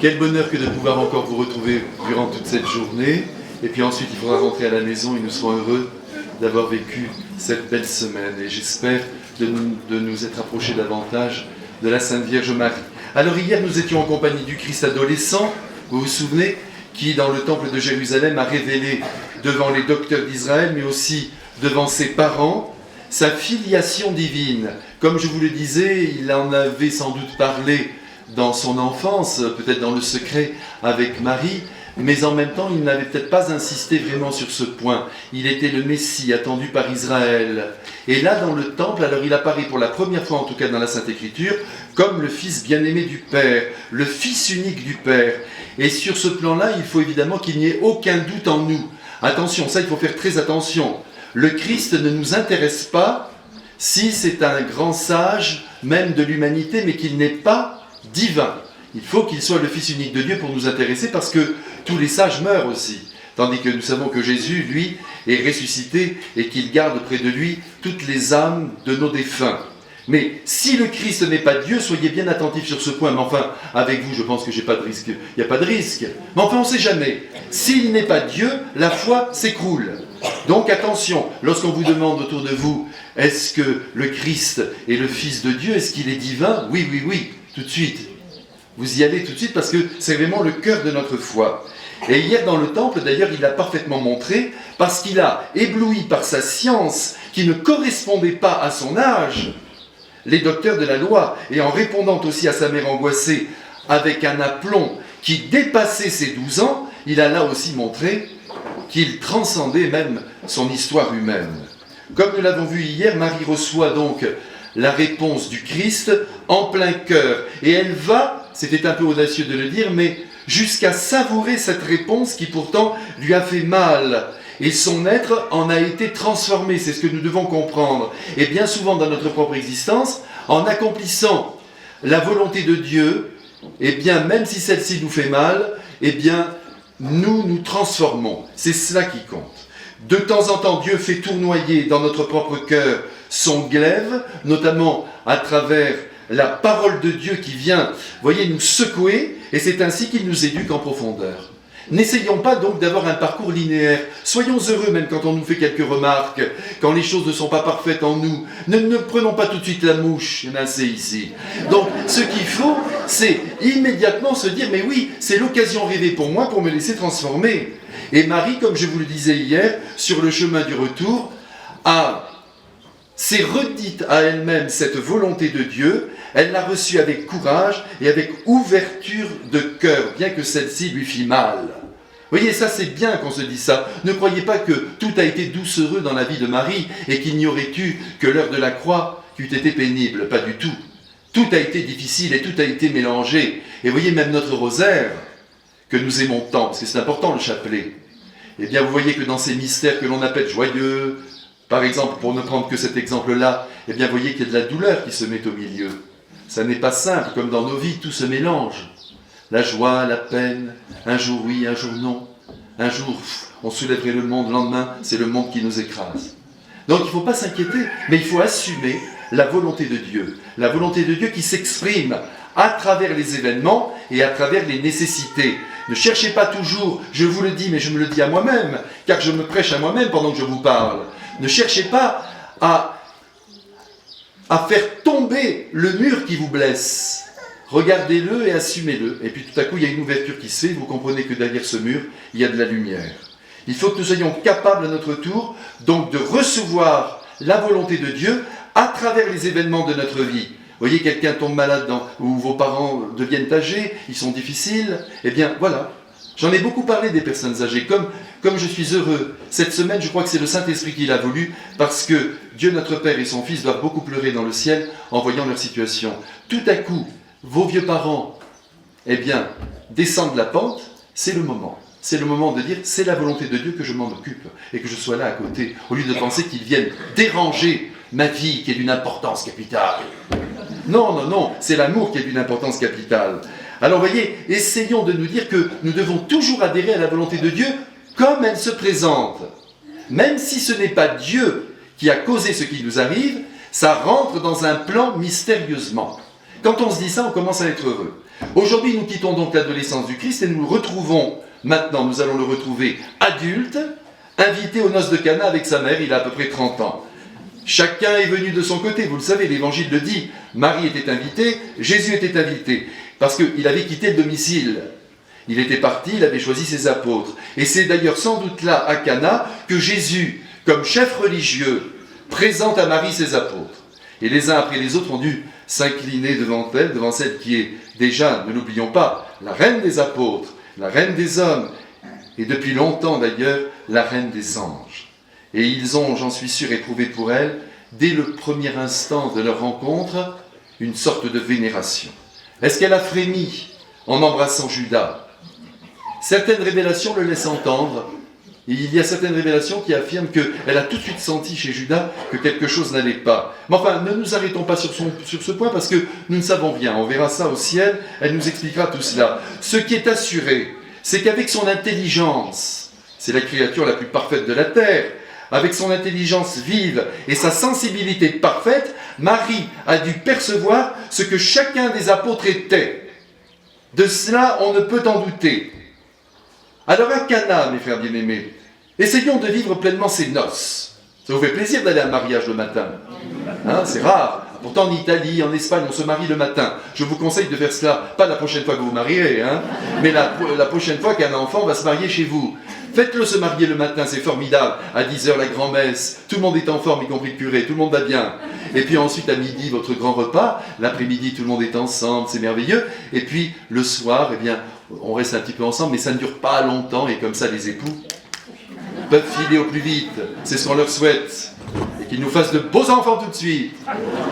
Quel bonheur que de pouvoir encore vous retrouver durant toute cette journée. Et puis ensuite, il faudra rentrer à la maison et nous serons heureux d'avoir vécu cette belle semaine. Et j'espère de nous être approchés davantage de la Sainte Vierge Marie. Alors hier, nous étions en compagnie du Christ adolescent, vous vous souvenez, qui dans le temple de Jérusalem a révélé devant les docteurs d'Israël, mais aussi devant ses parents, sa filiation divine. Comme je vous le disais, il en avait sans doute parlé dans son enfance, peut-être dans le secret avec Marie, mais en même temps, il n'avait peut-être pas insisté vraiment sur ce point. Il était le Messie attendu par Israël. Et là, dans le temple, alors il apparaît pour la première fois, en tout cas dans la Sainte Écriture, comme le Fils bien-aimé du Père, le Fils unique du Père. Et sur ce plan-là, il faut évidemment qu'il n'y ait aucun doute en nous. Attention, ça, il faut faire très attention. Le Christ ne nous intéresse pas si c'est un grand sage, même de l'humanité, mais qu'il n'est pas divin. Il faut qu'il soit le Fils unique de Dieu pour nous intéresser, parce que tous les sages meurent aussi. Tandis que nous savons que Jésus, lui, est ressuscité et qu'il garde près de lui toutes les âmes de nos défunts. Mais si le Christ n'est pas Dieu, soyez bien attentifs sur ce point. Mais enfin, avec vous, je pense que j'ai pas de risque. Il n'y a pas de risque. Mais enfin, on ne sait jamais. S'il n'est pas Dieu, la foi s'écroule. Donc attention, lorsqu'on vous demande autour de vous, est-ce que le Christ est le Fils de Dieu? Est-ce qu'il est divin? Oui, oui, oui, tout de suite. Vous y allez tout de suite parce que c'est vraiment le cœur de notre foi. Et hier dans le temple, d'ailleurs, il l'a parfaitement montré, parce qu'il a ébloui par sa science, qui ne correspondait pas à son âge, les docteurs de la loi, et en répondant aussi à sa mère angoissée avec un aplomb qui dépassait ses 12 ans, il a là aussi montré qu'il transcendait même son histoire humaine. Comme nous l'avons vu hier, Marie reçoit donc la réponse du Christ en plein cœur, et elle va, c'était un peu audacieux de le dire, mais jusqu'à savourer cette réponse qui pourtant lui a fait mal. Et son être en a été transformé, c'est ce que nous devons comprendre. Et bien souvent dans notre propre existence, en accomplissant la volonté de Dieu, eh bien même si celle-ci nous fait mal, eh bien nous nous transformons. C'est cela qui compte. De temps en temps, Dieu fait tournoyer dans notre propre cœur son glaive, notamment à travers la parole de Dieu qui vient, voyez, nous secouer, et c'est ainsi qu'il nous éduque en profondeur. N'essayons pas donc d'avoir un parcours linéaire. Soyons heureux même quand on nous fait quelques remarques, quand les choses ne sont pas parfaites en nous. Ne prenons pas tout de suite la mouche, il y en a assez ici. Donc ce qu'il faut, c'est immédiatement se dire, mais oui, c'est l'occasion rêvée pour moi pour me laisser transformer. Et Marie, comme je vous le disais hier, sur le chemin du retour, s'est redite à elle-même cette volonté de Dieu. Elle l'a reçue avec courage et avec ouverture de cœur, bien que celle-ci lui fit mal. Vous voyez, ça c'est bien qu'on se dise ça. Ne croyez pas que tout a été doucereux dans la vie de Marie et qu'il n'y aurait eu que l'heure de la croix qui eût été pénible. Pas du tout. Tout a été difficile et tout a été mélangé. Et voyez, même notre rosaire, que nous aimons tant, parce que c'est important le chapelet, eh bien vous voyez que dans ces mystères que l'on appelle joyeux, par exemple, pour ne prendre que cet exemple-là, eh bien vous voyez qu'il y a de la douleur qui se met au milieu. Ça n'est pas simple, comme dans nos vies, tout se mélange. La joie, la peine, un jour oui, un jour non. Un jour, on soulèverait le monde, le lendemain, c'est le monde qui nous écrase. Donc il ne faut pas s'inquiéter, mais il faut assumer la volonté de Dieu. La volonté de Dieu qui s'exprime à travers les événements et à travers les nécessités. Ne cherchez pas toujours, je vous le dis, mais je me le dis à moi-même, car je me prêche à moi-même pendant que je vous parle. Ne cherchez pas à faire tomber le mur qui vous blesse. Regardez-le et assumez-le. Et puis tout à coup, il y a une ouverture qui se fait, vous comprenez que derrière ce mur, il y a de la lumière. Il faut que nous soyons capables à notre tour, donc de recevoir la volonté de Dieu à travers les événements de notre vie. Vous voyez, quelqu'un tombe malade ou vos parents deviennent âgés, ils sont difficiles, eh bien voilà. J'en ai beaucoup parlé des personnes âgées, comme je suis heureux. Cette semaine, je crois que c'est le Saint-Esprit qui l'a voulu, parce que Dieu notre Père et son Fils doivent beaucoup pleurer dans le ciel en voyant leur situation. Tout à coup, vos vieux parents, eh bien, descendent la pente, c'est le moment. C'est le moment de dire, c'est la volonté de Dieu que je m'en occupe, et que je sois là à côté, au lieu de penser qu'ils viennent déranger ma vie qui est d'une importance capitale. Non, non, non, c'est l'amour qui est d'une importance capitale. Alors voyez, essayons de nous dire que nous devons toujours adhérer à la volonté de Dieu comme elle se présente. Même si ce n'est pas Dieu qui a causé ce qui nous arrive, ça rentre dans un plan mystérieusement. Quand on se dit ça, on commence à être heureux. Aujourd'hui, nous quittons donc l'adolescence du Christ et nous le retrouvons, maintenant nous allons le retrouver adulte, invité aux noces de Cana avec sa mère, il a à peu près 30 ans. Chacun est venu de son côté, vous le savez, l'évangile le dit. Marie était invitée, Jésus était invité, parce qu'il avait quitté le domicile. Il était parti, il avait choisi ses apôtres. Et c'est d'ailleurs sans doute là, à Cana, que Jésus, comme chef religieux, présente à Marie ses apôtres. Et les uns après les autres ont dû s'incliner devant elle, devant celle qui est déjà, ne l'oublions pas, la reine des apôtres, la reine des hommes, et depuis longtemps d'ailleurs, la reine des anges. Et ils ont, j'en suis sûr, éprouvé pour elle, dès le premier instant de leur rencontre, une sorte de vénération. Est-ce qu'elle a frémi en embrassant Judas? Certaines révélations le laissent entendre. Il y a certaines révélations qui affirment qu'elle a tout de suite senti chez Judas que quelque chose n'allait pas. Mais enfin, ne nous arrêtons pas sur ce point parce que nous ne savons rien. On verra ça au ciel, elle nous expliquera tout cela. Ce qui est assuré, c'est qu'avec son intelligence, c'est la créature la plus parfaite de la terre, avec son intelligence vive et sa sensibilité parfaite, Marie a dû percevoir ce que chacun des apôtres était. De cela, on ne peut en douter. Alors à Cana, mes frères bien-aimés, essayons de vivre pleinement ces noces. Ça vous fait plaisir d'aller à un mariage le matin, hein, c'est rare. Pourtant en Italie, en Espagne, on se marie le matin. Je vous conseille de faire cela, pas la prochaine fois que vous vous marierez, hein, mais la prochaine fois qu'un enfant va se marier chez vous. Faites-le se marier le matin, c'est formidable. À 10h, la grand-messe, tout le monde est en forme, y compris le curé, tout le monde va bien. Et puis ensuite, à midi, votre grand repas. L'après-midi, tout le monde est ensemble, c'est merveilleux. Et puis, le soir, eh bien, on reste un petit peu ensemble, mais ça ne dure pas longtemps. Et comme ça, les époux peuvent filer au plus vite. C'est ce qu'on leur souhaite. Et qu'ils nous fassent de beaux enfants tout de suite.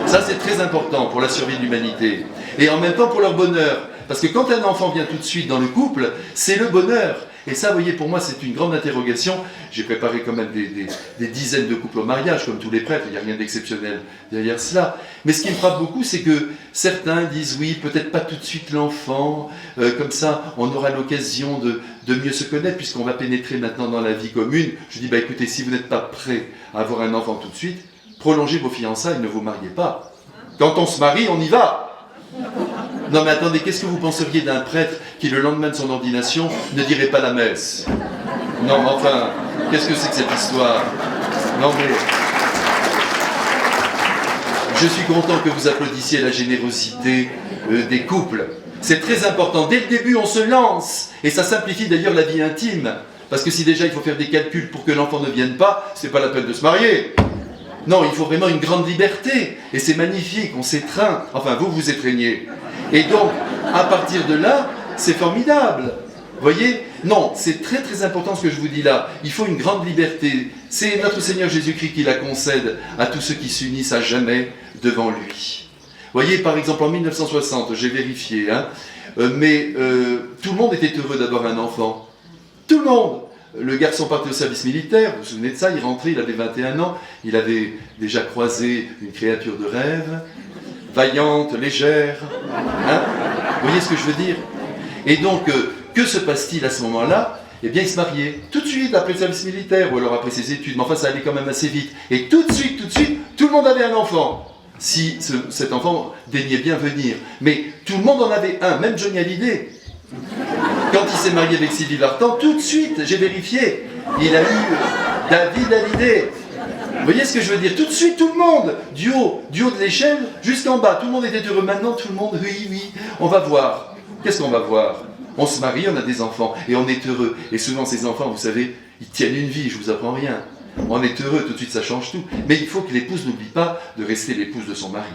Ça, c'est très important pour la survie de l'humanité. Et en même temps, pour leur bonheur. Parce que quand un enfant vient tout de suite dans le couple, c'est le bonheur. Et ça, vous voyez, pour moi, c'est une grande interrogation. J'ai préparé quand même des dizaines de couples au mariage, comme tous les prêtres, il n'y a rien d'exceptionnel derrière cela. Mais ce qui me frappe beaucoup, c'est que certains disent, oui, peut-être pas tout de suite l'enfant, comme ça, on aura l'occasion de mieux se connaître, puisqu'on va pénétrer maintenant dans la vie commune. Je dis, bah écoutez, si vous n'êtes pas prêt à avoir un enfant tout de suite, prolongez vos fiançailles, ne vous mariez pas. Quand on se marie, on y va. Non mais attendez, qu'est-ce que vous penseriez d'un prêtre qui le lendemain de son ordination ne dirait pas la messe? Non mais enfin, qu'est-ce que c'est que cette histoire? Non mais... Je suis content que vous applaudissiez la générosité des couples. C'est très important. Dès le début, on se lance. Et ça simplifie d'ailleurs la vie intime. Parce que si déjà il faut faire des calculs pour que l'enfant ne vienne pas, c'est pas la peine de se marier. Non, il faut vraiment une grande liberté. Et c'est magnifique, on s'étreint. Enfin, vous vous étreignez. Et donc, à partir de là, c'est formidable. Vous voyez? Non, c'est très très important ce que je vous dis là. Il faut une grande liberté. C'est notre Seigneur Jésus-Christ qui la concède à tous ceux qui s'unissent à jamais devant lui. Vous voyez, par exemple, en 1960, j'ai vérifié, hein, mais tout le monde était heureux d'avoir un enfant. Tout le monde. Le garçon partait au service militaire, vous vous souvenez de ça, il rentrait, il avait 21 ans, il avait déjà croisé une créature de rêve, vaillante, légère, hein, vous voyez ce que je veux dire? Et donc, que se passe-t-il à ce moment-là? Eh bien, il se mariait tout de suite après le service militaire, ou alors après ses études, mais enfin, ça allait quand même assez vite. Et tout de suite, tout le monde avait un enfant, si cet enfant daignait bien venir. Mais tout le monde en avait un, même Johnny Hallyday. Quand il s'est marié avec Sylvie Vartan, tout de suite, j'ai vérifié, il a eu David Hallyday. Vous voyez ce que je veux dire? Tout de suite, tout le monde, du haut de l'échelle jusqu'en bas, tout le monde était heureux. Maintenant, tout le monde, oui, on va voir. Qu'est-ce qu'on va voir? On se marie, on a des enfants, et on est heureux. Et souvent, ces enfants, vous savez, ils tiennent une vie, je vous apprends rien. On est heureux, tout de suite, ça change tout. Mais il faut que l'épouse n'oublie pas de rester l'épouse de son mari.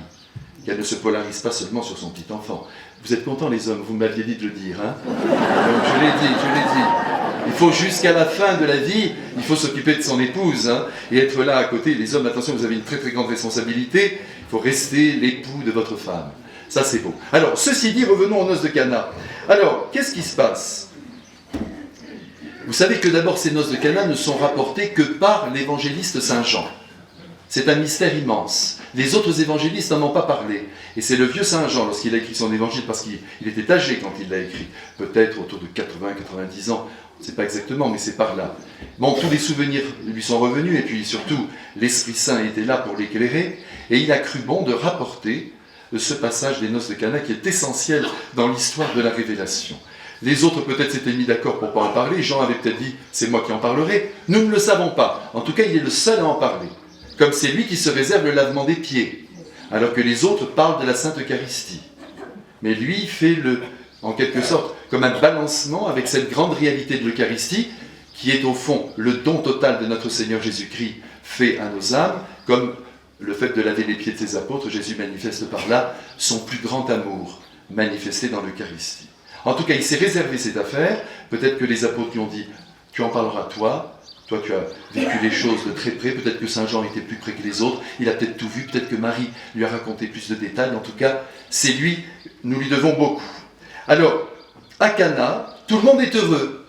Qu'elle ne se polarise pas seulement sur son petit enfant. Vous êtes contents les hommes, vous m'aviez dit de le dire, hein? Donc je l'ai dit. Il faut jusqu'à la fin de la vie, il faut s'occuper de son épouse, hein, et être là à côté. Les hommes, attention, vous avez une très très grande responsabilité, il faut rester l'époux de votre femme. Ça c'est beau. Alors, ceci dit, revenons aux noces de Cana. Alors, qu'est-ce qui se passe? Vous savez que d'abord ces noces de Cana ne sont rapportées que par l'évangéliste Saint Jean. C'est un mystère immense. Les autres évangélistes n'en ont pas parlé. Et c'est le vieux Saint Jean, lorsqu'il a écrit son évangile, parce qu'il était âgé quand il l'a écrit, peut-être autour de 80-90 ans, on ne sait pas exactement, mais c'est par là. Bon, tous les souvenirs lui sont revenus, et puis surtout, l'Esprit Saint était là pour l'éclairer, et il a cru bon de rapporter de ce passage des noces de Cana qui est essentiel dans l'histoire de la révélation. Les autres peut-être s'étaient mis d'accord pour ne pas en parler, Jean avait peut-être dit « c'est moi qui en parlerai », nous ne le savons pas. En tout cas, il est le seul à en parler, comme c'est lui qui se réserve le lavement des pieds, alors que les autres parlent de la Sainte Eucharistie. Mais lui fait en quelque sorte comme un balancement avec cette grande réalité de l'Eucharistie, qui est au fond le don total de notre Seigneur Jésus-Christ fait à nos âmes, comme le fait de laver les pieds de ses apôtres, Jésus manifeste par là son plus grand amour, manifesté dans l'Eucharistie. En tout cas, il s'est réservé cette affaire. Peut-être que les apôtres lui ont dit « tu en parleras toi tu as vécu les choses de très près, peut-être que Saint Jean était plus près que les autres, il a peut-être tout vu, peut-être que Marie lui a raconté plus de détails, en tout cas, c'est lui, nous lui devons beaucoup. » Alors, à Cana, tout le monde est heureux.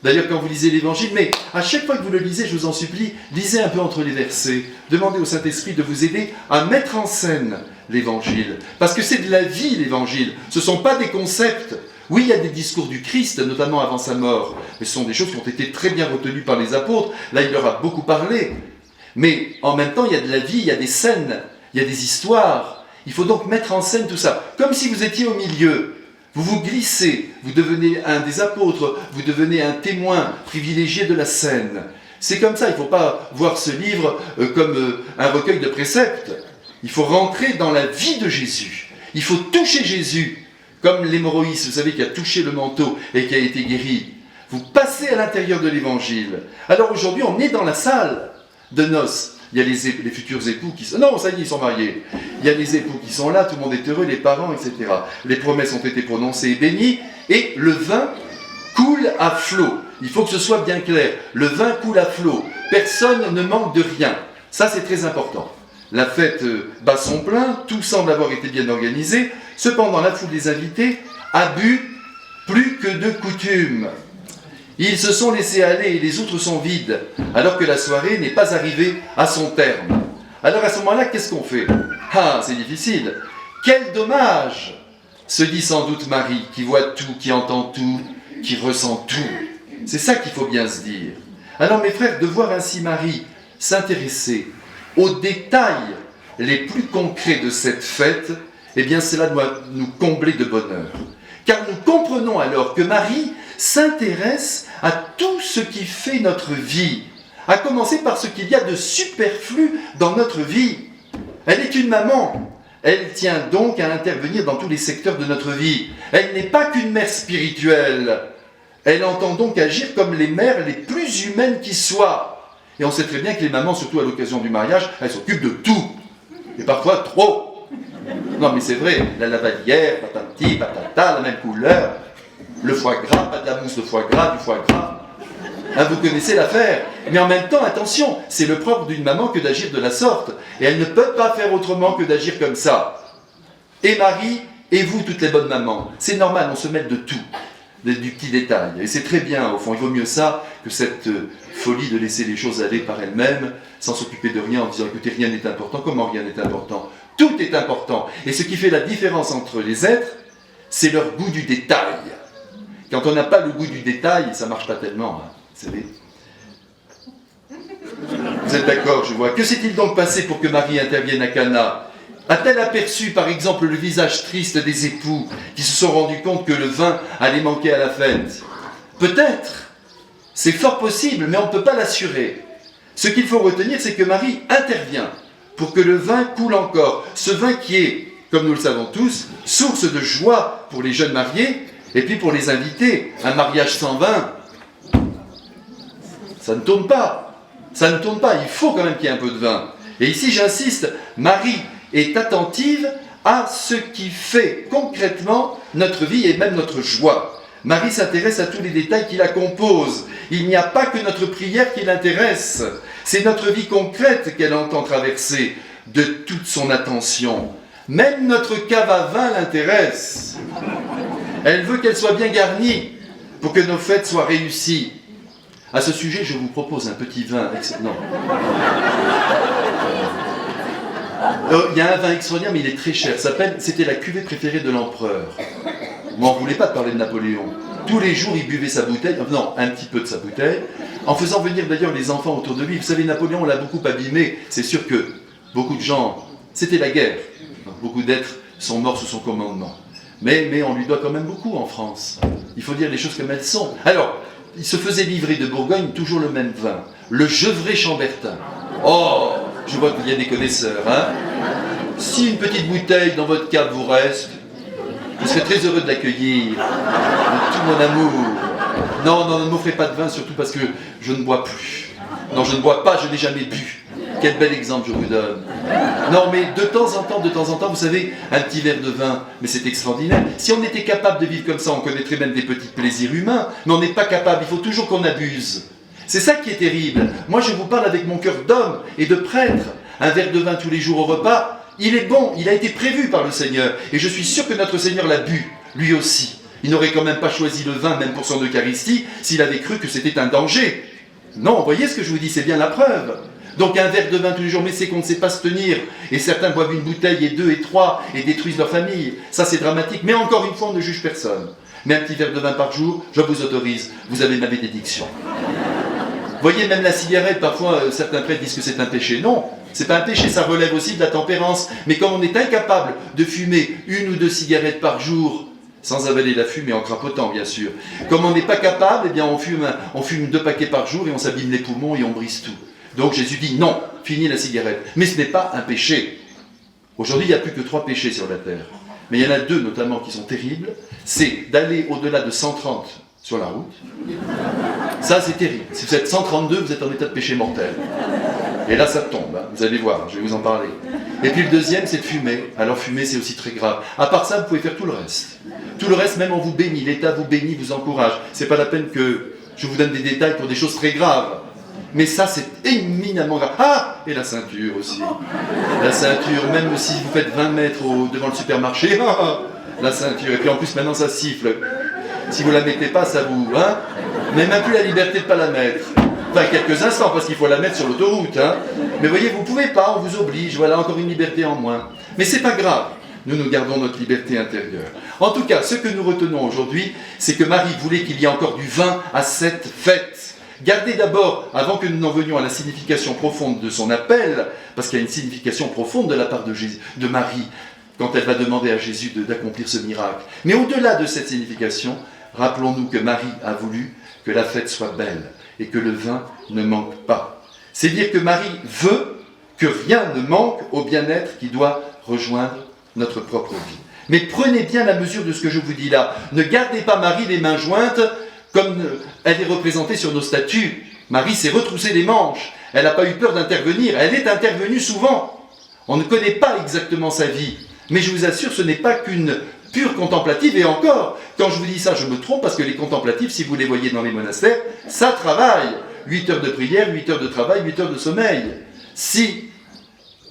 D'ailleurs, quand vous lisez l'Évangile, mais à chaque fois que vous le lisez, je vous en supplie, lisez un peu entre les versets. Demandez au Saint-Esprit de vous aider à mettre en scène l'Évangile. Parce que c'est de la vie, l'Évangile. Ce ne sont pas des concepts. Oui, il y a des discours du Christ, notamment avant sa mort. Mais ce sont des choses qui ont été très bien retenues par les apôtres. Là, il leur a beaucoup parlé. Mais en même temps, il y a de la vie, il y a des scènes, il y a des histoires. Il faut donc mettre en scène tout ça. Comme si vous étiez au milieu. Vous vous glissez, vous devenez un des apôtres, vous devenez un témoin privilégié de la scène. C'est comme ça, il ne faut pas voir ce livre comme un recueil de préceptes. Il faut rentrer dans la vie de Jésus. Il faut toucher Jésus, comme l'hémorroïde, vous savez, qui a touché le manteau et qui a été guéri. Vous passez à l'intérieur de l'Évangile. Alors aujourd'hui, on est dans la salle de noces. Il y a les futurs époux qui sont... Non, ça y est, ils sont mariés. Il y a les époux qui sont là, tout le monde est heureux, les parents, etc. Les promesses ont été prononcées et bénies, et le vin coule à flot. Il faut que ce soit bien clair. Le vin coule à flot. Personne ne manque de rien. Ça, c'est très important. La fête bat son plein, tout semble avoir été bien organisé. Cependant, la foule des invités a bu plus que de coutume. Ils se sont laissés aller et les outres sont vides, alors que la soirée n'est pas arrivée à son terme. Alors à ce moment-là, qu'est-ce qu'on fait? Ah, c'est difficile. Quel dommage! Se dit sans doute Marie, qui voit tout, qui entend tout, qui ressent tout. C'est ça qu'il faut bien se dire. Alors mes frères, de voir ainsi Marie s'intéresser aux détails les plus concrets de cette fête, eh bien cela doit nous combler de bonheur. Car nous comprenons alors que Marie s'intéresse à tout ce qui fait notre vie, à commencer par ce qu'il y a de superflu dans notre vie. Elle est une maman, elle tient donc à intervenir dans tous les secteurs de notre vie. Elle n'est pas qu'une mère spirituelle, elle entend donc agir comme les mères les plus humaines qui soient. Et on sait très bien que les mamans, surtout à l'occasion du mariage, elles s'occupent de tout, et parfois trop. Non mais c'est vrai, la lavalière, patati, patata, la même couleur, le foie gras, pas de la mousse de foie gras, du foie gras. Hein, vous connaissez l'affaire. Mais en même temps, attention, c'est le propre d'une maman que d'agir de la sorte. Et elle ne peut pas faire autrement que d'agir comme ça. Et Marie, et vous, toutes les bonnes mamans, c'est normal, on se mêle de tout, du petit détail. Et c'est très bien, au fond, il vaut mieux ça que cette folie de laisser les choses aller par elles-mêmes, sans s'occuper de rien, en disant, écoutez, rien n'est important. Comment rien n'est important? Tout est important. Et ce qui fait la différence entre les êtres, c'est leur goût du détail. Quand on n'a pas le goût du détail, ça ne marche pas tellement, hein, vous savez. Vous êtes d'accord, je vois. Que s'est-il donc passé pour que Marie intervienne à Cana? A-t-elle aperçu, par exemple, le visage triste des époux qui se sont rendus compte que le vin allait manquer à la fête? Peut-être. C'est fort possible, mais on ne peut pas l'assurer. Ce qu'il faut retenir, c'est que Marie intervient pour que le vin coule encore. Ce vin qui est, comme nous le savons tous, source de joie pour les jeunes mariés, et puis pour les invités. Un mariage sans vin, ça ne tourne pas. Ça ne tourne pas, il faut quand même qu'il y ait un peu de vin. Et ici, j'insiste, Marie est attentive à ce qui fait concrètement notre vie et même notre joie. Marie s'intéresse à tous les détails qui la composent. Il n'y a pas que notre prière qui l'intéresse. C'est notre vie concrète qu'elle entend traverser de toute son attention. Même notre cave à vin l'intéresse. Elle veut qu'elle soit bien garnie pour que nos fêtes soient réussies. À ce sujet, je vous propose un petit vin... Non. Il y a un vin extraordinaire, mais il est très cher. C'était la cuvée préférée de l'empereur. Moi, on ne voulait pas parler de Napoléon. Tous les jours, il buvait sa bouteille, non, un petit peu de sa bouteille, en faisant venir d'ailleurs les enfants autour de lui. Vous savez, Napoléon l'a beaucoup abîmé. C'est sûr que beaucoup de gens... C'était la guerre. Beaucoup d'êtres sont morts sous son commandement. Mais on lui doit quand même beaucoup en France. Il faut dire les choses comme elles sont. Alors, il se faisait livrer de Bourgogne toujours le même vin, le Gevrey Chambertin. Oh, je vois qu'il y a des connaisseurs, hein. Si une petite bouteille dans votre cave vous reste, je serais très heureux de l'accueillir, de tout mon amour. Non, ne m'offrez pas de vin, surtout parce que je ne bois plus. Non, je ne bois pas, je n'ai jamais bu. Quel bel exemple je vous donne. Non, mais de temps en temps, vous savez, un petit verre de vin, mais c'est extraordinaire. Si on était capable de vivre comme ça, on connaîtrait même des petits plaisirs humains, mais on n'est pas capable, il faut toujours qu'on abuse. C'est ça qui est terrible. Moi, je vous parle avec mon cœur d'homme et de prêtre. Un verre de vin tous les jours au repas, il est bon, il a été prévu par le Seigneur. Et je suis sûr que notre Seigneur l'a bu, lui aussi. Il n'aurait quand même pas choisi le vin, même pour son Eucharistie, s'il avait cru que c'était un danger. Non, vous voyez ce que je vous dis, c'est bien la preuve. Donc un verre de vin tous les jours, mais c'est qu'on ne sait pas se tenir. Et certains boivent une bouteille et deux et trois et détruisent leur famille. Ça c'est dramatique. Mais encore une fois, on ne juge personne. Mais un petit verre de vin par jour, je vous autorise. Vous avez ma bénédiction. Vous voyez, même la cigarette, parfois certains prêtres disent que c'est un péché. Non, c'est pas un péché, ça relève aussi de la tempérance. Mais comme on est incapable de fumer 1 ou 2 cigarettes par jour, sans avaler la fumée, en crapotant bien sûr. Comme on n'est pas capable, eh bien on fume 2 paquets par jour et on s'abîme les poumons et on brise tout. Donc Jésus dit non, finis la cigarette. Mais ce n'est pas un péché. Aujourd'hui, il n'y a plus que 3 péchés sur la terre. Mais il y en a 2 notamment qui sont terribles. C'est d'aller au-delà de 130 sur la route. Ça, c'est terrible. Si vous êtes 132, vous êtes en état de péché mortel. Et là, ça tombe. Hein. Vous allez voir, je vais vous en parler. Et puis le deuxième, c'est de fumer. Alors fumer, c'est aussi très grave. À part ça, vous pouvez faire tout le reste. Tout le reste, même on vous bénit. L'État vous bénit, vous encourage. C'est pas la peine que je vous donne des détails pour des choses très graves. Mais ça, c'est éminemment grave. Ah! Et la ceinture aussi. La ceinture, même si vous faites 20 mètres devant le supermarché, la ceinture. Et puis en plus, maintenant, ça siffle. Si vous ne la mettez pas, ça vous... Hein? Mais même plus la liberté de ne pas la mettre. Enfin, quelques instants, parce qu'il faut la mettre sur l'autoroute. Hein? Mais voyez, vous ne pouvez pas, on vous oblige. Voilà, encore une liberté en moins. Mais ce n'est pas grave. Nous gardons notre liberté intérieure. En tout cas, ce que nous retenons aujourd'hui, c'est que Marie voulait qu'il y ait encore du vin à cette fête. Gardez d'abord, avant que nous n'en venions à la signification profonde de son appel, parce qu'il y a une signification profonde de la part de Marie, quand elle va demander à Jésus d'accomplir ce miracle. Mais au-delà de cette signification, rappelons-nous que Marie a voulu que la fête soit belle et que le vin ne manque pas. C'est dire que Marie veut que rien ne manque au bien-être qui doit rejoindre notre propre vie. Mais prenez bien la mesure de ce que je vous dis là. Ne gardez pas Marie les mains jointes comme elle est représentée sur nos statues. Marie s'est retroussé les manches. Elle n'a pas eu peur d'intervenir. Elle est intervenue souvent. On ne connaît pas exactement sa vie. Mais je vous assure, ce n'est pas qu'une pure contemplative. Et encore, quand je vous dis ça, je me trompe, parce que les contemplatifs, si vous les voyez dans les monastères, ça travaille. 8 heures de prière, 8 heures de travail, 8 heures de sommeil. Si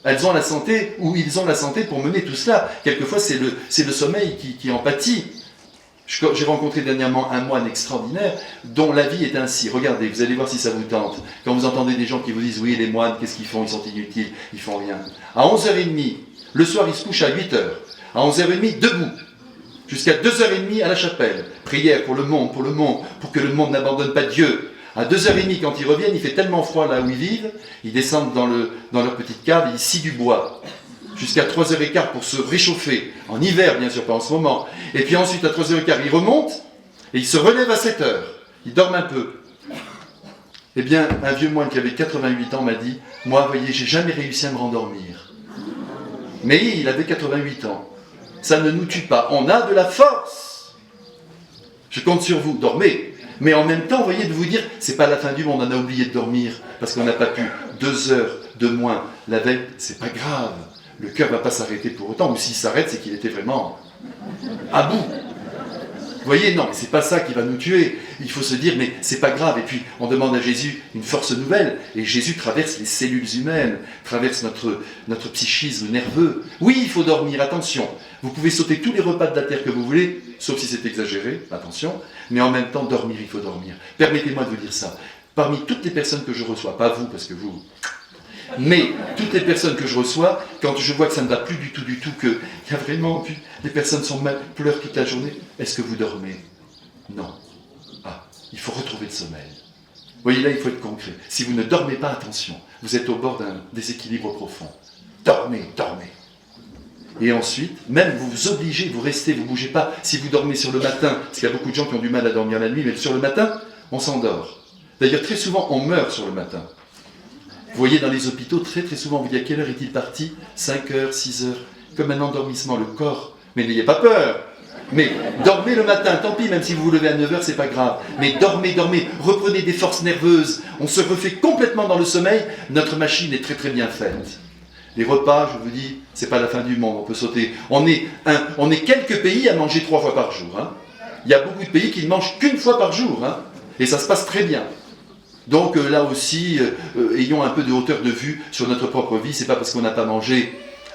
elles ont la santé, ou ils ont la santé pour mener tout cela. Quelquefois, c'est le sommeil qui en pâtit. J'ai rencontré dernièrement un moine extraordinaire dont la vie est ainsi. Regardez, vous allez voir si ça vous tente. Quand vous entendez des gens qui vous disent « Oui, les moines, qu'est-ce qu'ils font? Ils sont inutiles, ils font rien. » À 11h30, le soir, il se couche à 8h. À 11h30, debout. Jusqu'à 2h30 à la chapelle. Prière pour le monde, pour que le monde n'abandonne pas Dieu. À 2h30, quand ils reviennent, il fait tellement froid là où ils vivent, ils descendent dans leur petite cave et ils scient du bois. Jusqu'à 3h15 pour se réchauffer. En hiver, bien sûr, pas en ce moment. Et puis ensuite, à 3h15, ils remontent et ils se relèvent à 7h. Ils dorment un peu. Eh bien, un vieux moine qui avait 88 ans m'a dit « Moi, vous voyez, j'ai jamais réussi à me rendormir. » Mais il avait 88 ans. Ça ne nous tue pas. On a de la force. Je compte sur vous. Dormez. Mais en même temps, vous voyez, de vous dire, c'est pas la fin du monde, on a oublié de dormir, parce qu'on n'a pas pu 2 heures de moins la veille, c'est pas grave. Le cœur ne va pas s'arrêter pour autant, ou s'il s'arrête, c'est qu'il était vraiment à bout. Vous voyez, non, mais c'est pas ça qui va nous tuer. Il faut se dire, mais c'est pas grave. Et puis, on demande à Jésus une force nouvelle, et Jésus traverse les cellules humaines, traverse notre psychisme nerveux. Oui, il faut dormir, attention. Vous pouvez sauter tous les repas de la terre que vous voulez, sauf si c'est exagéré, attention. Mais en même temps, dormir, il faut dormir. Permettez-moi de vous dire ça. Parmi toutes les personnes que je reçois, pas vous, parce que vous... Mais toutes les personnes que je reçois, quand je vois que ça ne va plus du tout, qu'il y a vraiment... Les personnes sont mal, pleurent toute la journée. Est-ce que vous dormez? Non. Ah, il faut retrouver le sommeil. Vous voyez, là, il faut être concret. Si vous ne dormez pas, attention, vous êtes au bord d'un déséquilibre profond. Dormez, dormez. Et ensuite, même vous vous obligez, vous restez, vous ne bougez pas. Si vous dormez sur le matin, parce qu'il y a beaucoup de gens qui ont du mal à dormir la nuit, mais sur le matin, on s'endort. D'ailleurs, très souvent, on meurt sur le matin. Vous voyez dans les hôpitaux, très très souvent, on vous dit à quelle heure est-il parti? 5 heures, 6 heures, comme un endormissement, le corps. Mais n'ayez pas peur. Mais dormez le matin, tant pis, même si vous vous levez à 9 heures, c'est pas grave. Mais dormez, dormez, reprenez des forces nerveuses. On se refait complètement dans le sommeil, notre machine est très très bien faite. Les repas, je vous dis, c'est pas la fin du monde, on peut sauter. On est quelques pays à manger 3 fois par jour. Hein. Il y a beaucoup de pays qui ne mangent qu'une fois par jour. Hein. Et ça se passe très bien. Donc là aussi, ayons un peu de hauteur de vue sur notre propre vie. C'est pas parce qu'on n'a pas mangé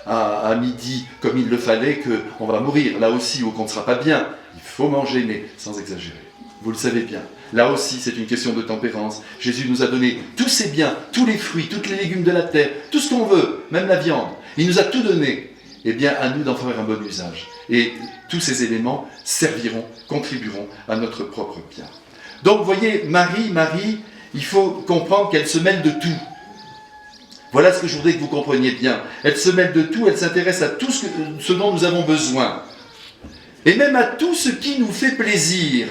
à midi comme il le fallait qu'on va mourir. Là aussi, ou qu'on ne sera pas bien. Il faut manger, mais sans exagérer. Vous le savez bien. Là aussi, c'est une question de tempérance. Jésus nous a donné tous ses biens, tous les fruits, tous les légumes de la terre, tout ce qu'on veut, même la viande. Il nous a tout donné. Eh bien, à nous d'en faire un bon usage. Et tous ces éléments serviront, contribueront à notre propre bien. Donc, vous voyez, Marie, il faut comprendre qu'elle se mêle de tout. Voilà ce que je voudrais que vous compreniez bien. Elle se mêle de tout, elle s'intéresse à tout ce dont nous avons besoin. Et même à tout ce qui nous fait plaisir.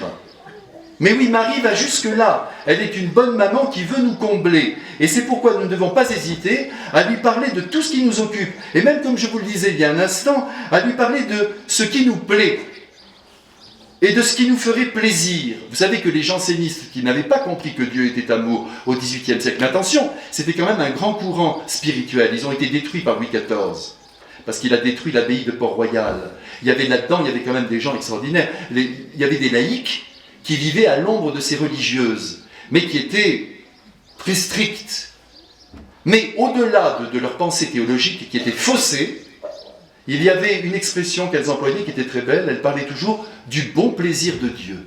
Mais oui, Marie va jusque-là. Elle est une bonne maman qui veut nous combler. Et c'est pourquoi nous ne devons pas hésiter à lui parler de tout ce qui nous occupe. Et même comme je vous le disais il y a un instant, à lui parler de ce qui nous plaît. Et de ce qui nous ferait plaisir. Vous savez que les jansénistes qui n'avaient pas compris que Dieu était amour au XVIIIe siècle, mais attention, c'était quand même un grand courant spirituel. Ils ont été détruits par Louis XIV. Parce qu'il a détruit l'abbaye de Port-Royal. Il y avait là-dedans, il y avait quand même des gens extraordinaires. Il y avait des laïcs qui vivaient à l'ombre de ces religieuses, mais qui étaient très strictes. Mais au-delà de leur pensée théologique, qui était faussée, il y avait une expression qu'elles employaient qui était très belle, elles parlaient toujours du bon plaisir de Dieu.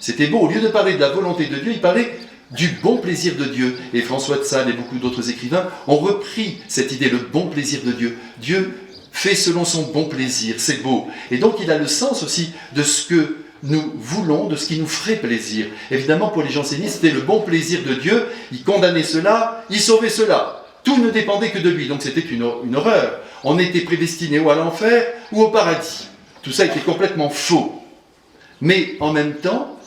C'était beau, au lieu de parler de la volonté de Dieu, ils parlaient du bon plaisir de Dieu. Et François de Sales et beaucoup d'autres écrivains ont repris cette idée, le bon plaisir de Dieu. Dieu fait selon son bon plaisir, c'est beau. Et donc il a le sens aussi de ce que nous voulons, de ce qui nous ferait plaisir. Évidemment, pour les jansénistes, c'était le bon plaisir de Dieu, il condamnait cela, il sauvait cela. Tout ne dépendait que de lui, donc c'était une horreur. On était prédestinés ou à l'enfer ou au paradis. Tout ça était complètement faux. Mais en même temps,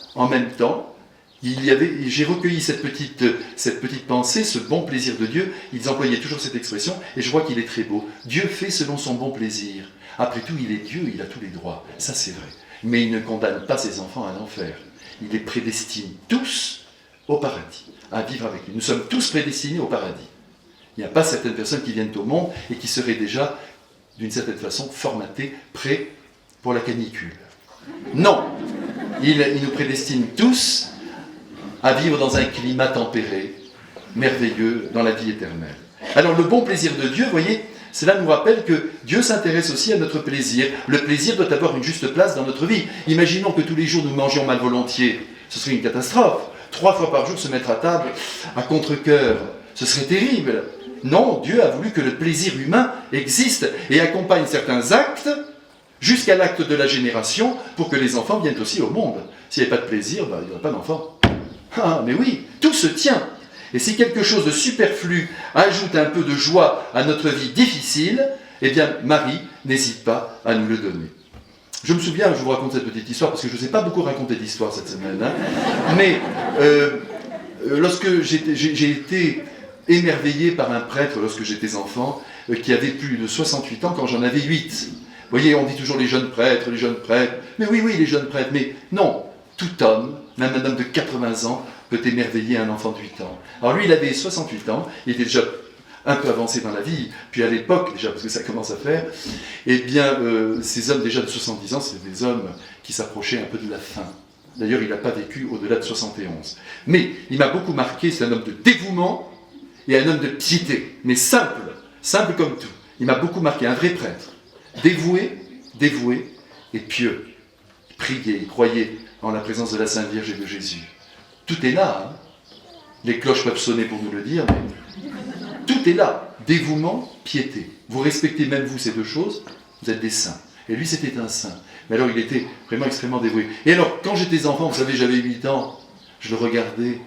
j'ai recueilli cette petite pensée, ce bon plaisir de Dieu. Ils employaient toujours cette expression, et je vois qu'il est très beau. Dieu fait selon son bon plaisir. Après tout, il est Dieu, il a tous les droits. Ça, c'est vrai. Mais il ne condamne pas ses enfants à l'enfer. Il les prédestine tous au paradis, à vivre avec lui. Nous sommes tous prédestinés au paradis. Il n'y a pas certaines personnes qui viennent au monde et qui seraient déjà, d'une certaine façon, formatées, prêts pour la canicule. Non, il nous prédestine tous à vivre dans un climat tempéré, merveilleux, dans la vie éternelle. Alors le bon plaisir de Dieu, vous voyez, cela nous rappelle que Dieu s'intéresse aussi à notre plaisir. Le plaisir doit avoir une juste place dans notre vie. Imaginons que tous les jours nous mangions mal volontiers. Ce serait une catastrophe. 3 fois par jour se mettre à table à contre-cœur. Ce serait terrible. Non, Dieu a voulu que le plaisir humain existe et accompagne certains actes jusqu'à l'acte de la génération pour que les enfants viennent aussi au monde. S'il n'y avait pas de plaisir, il n'y aurait pas d'enfants. Ah, mais oui, tout se tient. Et si quelque chose de superflu ajoute un peu de joie à notre vie difficile, eh bien, Marie n'hésite pas à nous le donner. Je me souviens, je vous raconte cette petite histoire, parce que je ne sais pas beaucoup raconter d'histoire cette semaine, hein, mais lorsque j'ai été émerveillé par un prêtre, lorsque j'étais enfant, qui avait plus de 68 ans quand j'en avais 8. Vous voyez, on dit toujours les jeunes prêtres, mais oui, les jeunes prêtres, mais non, tout homme, même un homme de 80 ans, peut émerveiller un enfant de 8 ans. Alors lui, il avait 68 ans, il était déjà un peu avancé dans la vie, puis à l'époque, déjà, parce que ça commence à faire, eh bien, ces hommes déjà de 70 ans, c'était des hommes qui s'approchaient un peu de la fin. D'ailleurs, il n'a pas vécu au-delà de 71. Mais il m'a beaucoup marqué, c'est un homme de dévouement et un homme de piété, mais simple comme tout. Il m'a beaucoup marqué, un vrai prêtre, dévoué et pieux. Il priait, il croyait en la présence de la Sainte Vierge et de Jésus. Tout est là, hein. Les cloches peuvent sonner pour nous le dire, mais tout est là. Dévouement, piété. Vous respectez même vous ces deux choses, vous êtes des saints. Et lui, c'était un saint. Mais alors, il était vraiment extrêmement dévoué. Et alors, quand j'étais enfant, vous savez, j'avais 8 ans, je le regardais,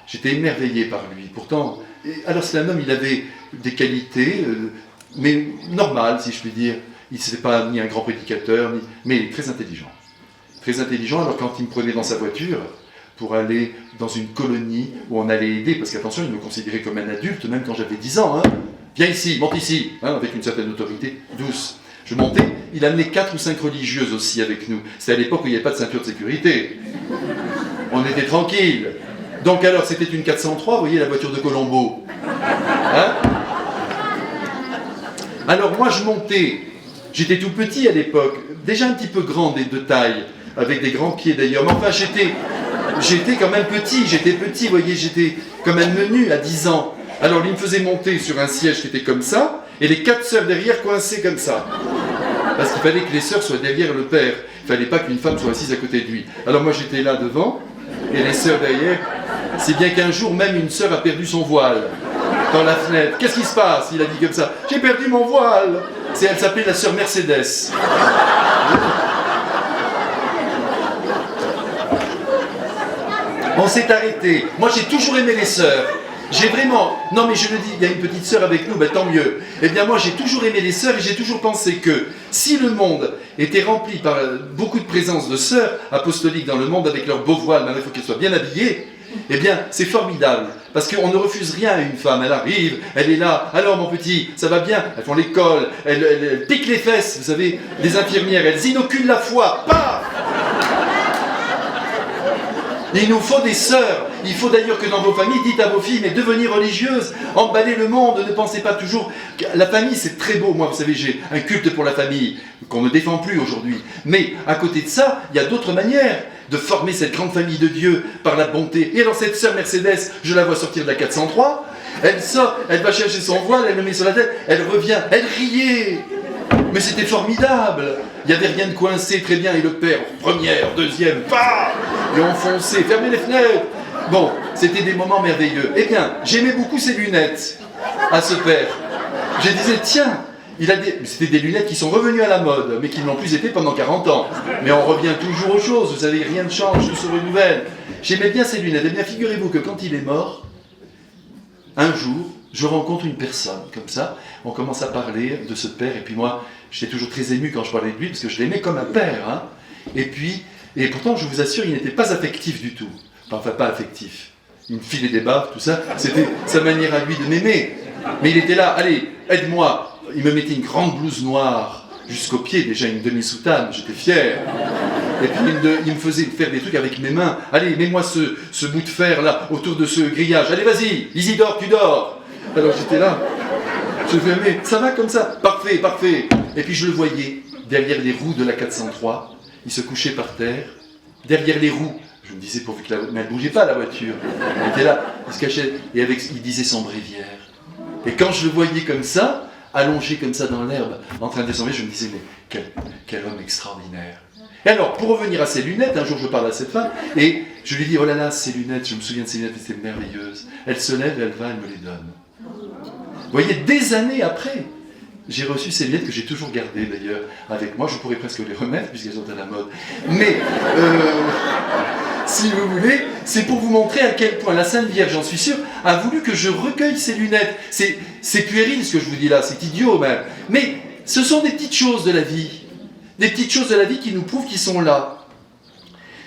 j'étais émerveillé par lui. Pourtant, alors c'est un homme, il avait des qualités, mais normales, si je puis dire. il n'était pas ni un grand prédicateur, mais il est très intelligent. Très intelligent, alors quand il me prenait dans sa voiture pour aller dans une colonie où on allait aider, parce qu'attention, il me considérait comme un adulte, même quand j'avais 10 ans. Hein. Viens ici, monte ici, hein, avec une certaine autorité, douce. Je montais, il amenait 4 ou 5 religieuses aussi avec nous. C'était à l'époque où il n'y avait pas de ceinture de sécurité. On était tranquille. Donc alors, c'était une 403, vous voyez la voiture de Colombo. Hein? Alors moi, je montais. J'étais tout petit à l'époque, déjà un petit peu grand de taille, avec des grands pieds d'ailleurs. Mais enfin, j'étais quand même petit, vous voyez, j'étais comme un menu à 10 ans. Alors, il me faisait monter sur un siège qui était comme ça, et les 4 sœurs derrière coincées comme ça. Parce qu'il fallait que les sœurs soient derrière le père. Il ne fallait pas qu'une femme soit assise à côté de lui. Alors moi, j'étais là devant, et les sœurs derrière. Si bien qu'un jour, même une sœur a perdu son voile dans la fenêtre. Qu'est-ce qui se passe? Il a dit comme ça. J'ai perdu mon voile. Elle s'appelait la sœur Mercedes. On s'est arrêté. Moi, j'ai toujours aimé les sœurs. J'ai vraiment... Non, mais je le dis, il y a une petite sœur avec nous, ben tant mieux. Eh bien, moi, j'ai toujours aimé les sœurs et j'ai toujours pensé que si le monde était rempli par beaucoup de présence de sœurs apostoliques dans le monde avec leurs beaux voiles, maintenant il faut qu'elles soient bien habillées, eh bien, c'est formidable. Parce qu'on ne refuse rien à une femme. Elle arrive, elle est là. Alors, mon petit, ça va bien? Elles font l'école, elles piquent les fesses, vous savez, les infirmières, elles inoculent la foi. Paf! Il nous faut des sœurs. Il faut d'ailleurs que dans vos familles, dites à vos filles, mais devenez religieuses, emballez le monde, ne pensez pas toujours... La famille, c'est très beau. Moi, vous savez, j'ai un culte pour la famille, qu'on ne défend plus aujourd'hui. Mais à côté de ça, il y a d'autres manières de former cette grande famille de Dieu par la bonté. Et alors cette sœur Mercedes, je la vois sortir de la 403, elle sort, elle va chercher son voile, elle le met sur la tête, elle revient, elle riait. Mais c'était formidable. Il n'y avait rien de coincé, très bien. Et le père, première, deuxième, bam, et enfoncé, fermez les fenêtres. Bon, c'était des moments merveilleux. Eh bien, j'aimais beaucoup ces lunettes à ce père. Je disais, tiens, c'était des lunettes qui sont revenues à la mode, mais qui ne l'ont plus été pendant 40 ans. Mais on revient toujours aux choses, vous savez, rien ne change, tout se renouvelle. J'aimais bien ces lunettes. Eh bien, figurez-vous que quand il est mort, un jour, je rencontre une personne, comme ça, on commence à parler de ce père, et puis moi, j'étais toujours très ému quand je parlais de lui, parce que je l'aimais comme un père, hein. Et pourtant, je vous assure, il n'était pas affectif du tout. Enfin, pas affectif. Il me filait des baffes, tout ça, c'était sa manière à lui de m'aimer. Mais il était là, allez, aide-moi. Il me mettait une grande blouse noire, jusqu'aux pieds, déjà une demi-soutane, j'étais fier. Et puis il me faisait faire des trucs avec mes mains. Allez, mets-moi ce bout de fer là, autour de ce grillage. Allez, vas-y, Isidore, tu dors. Alors j'étais là, je fais, mais ça va comme ça? Parfait, parfait. Et puis je le voyais, derrière les roues de la 403, il se couchait par terre, derrière les roues. Je me disais, pourvu que mais elle ne bougeait pas la voiture. Elle était là, il se cachait, et il disait son bréviaire. Et quand je le voyais comme ça, allongé comme ça dans l'herbe, en train de descendre, je me disais, mais quel homme extraordinaire. Et alors, pour revenir à ces lunettes, un jour je parle à cette femme, et je lui dis, oh là là, ces lunettes, je me souviens de ces lunettes, c'était merveilleuses. Elle se lève, elle va, elle me les donne. Vous voyez, des années après, j'ai reçu ces lunettes que j'ai toujours gardées d'ailleurs avec moi. Je pourrais presque les remettre puisqu'elles sont à la mode. Mais, si vous voulez, c'est pour vous montrer à quel point la Sainte Vierge, j'en suis sûr, a voulu que je recueille ces lunettes. C'est puéril ce que je vous dis là, c'est idiot même. Mais ce sont des petites choses de la vie. Des petites choses de la vie qui nous prouvent qu'ils sont là.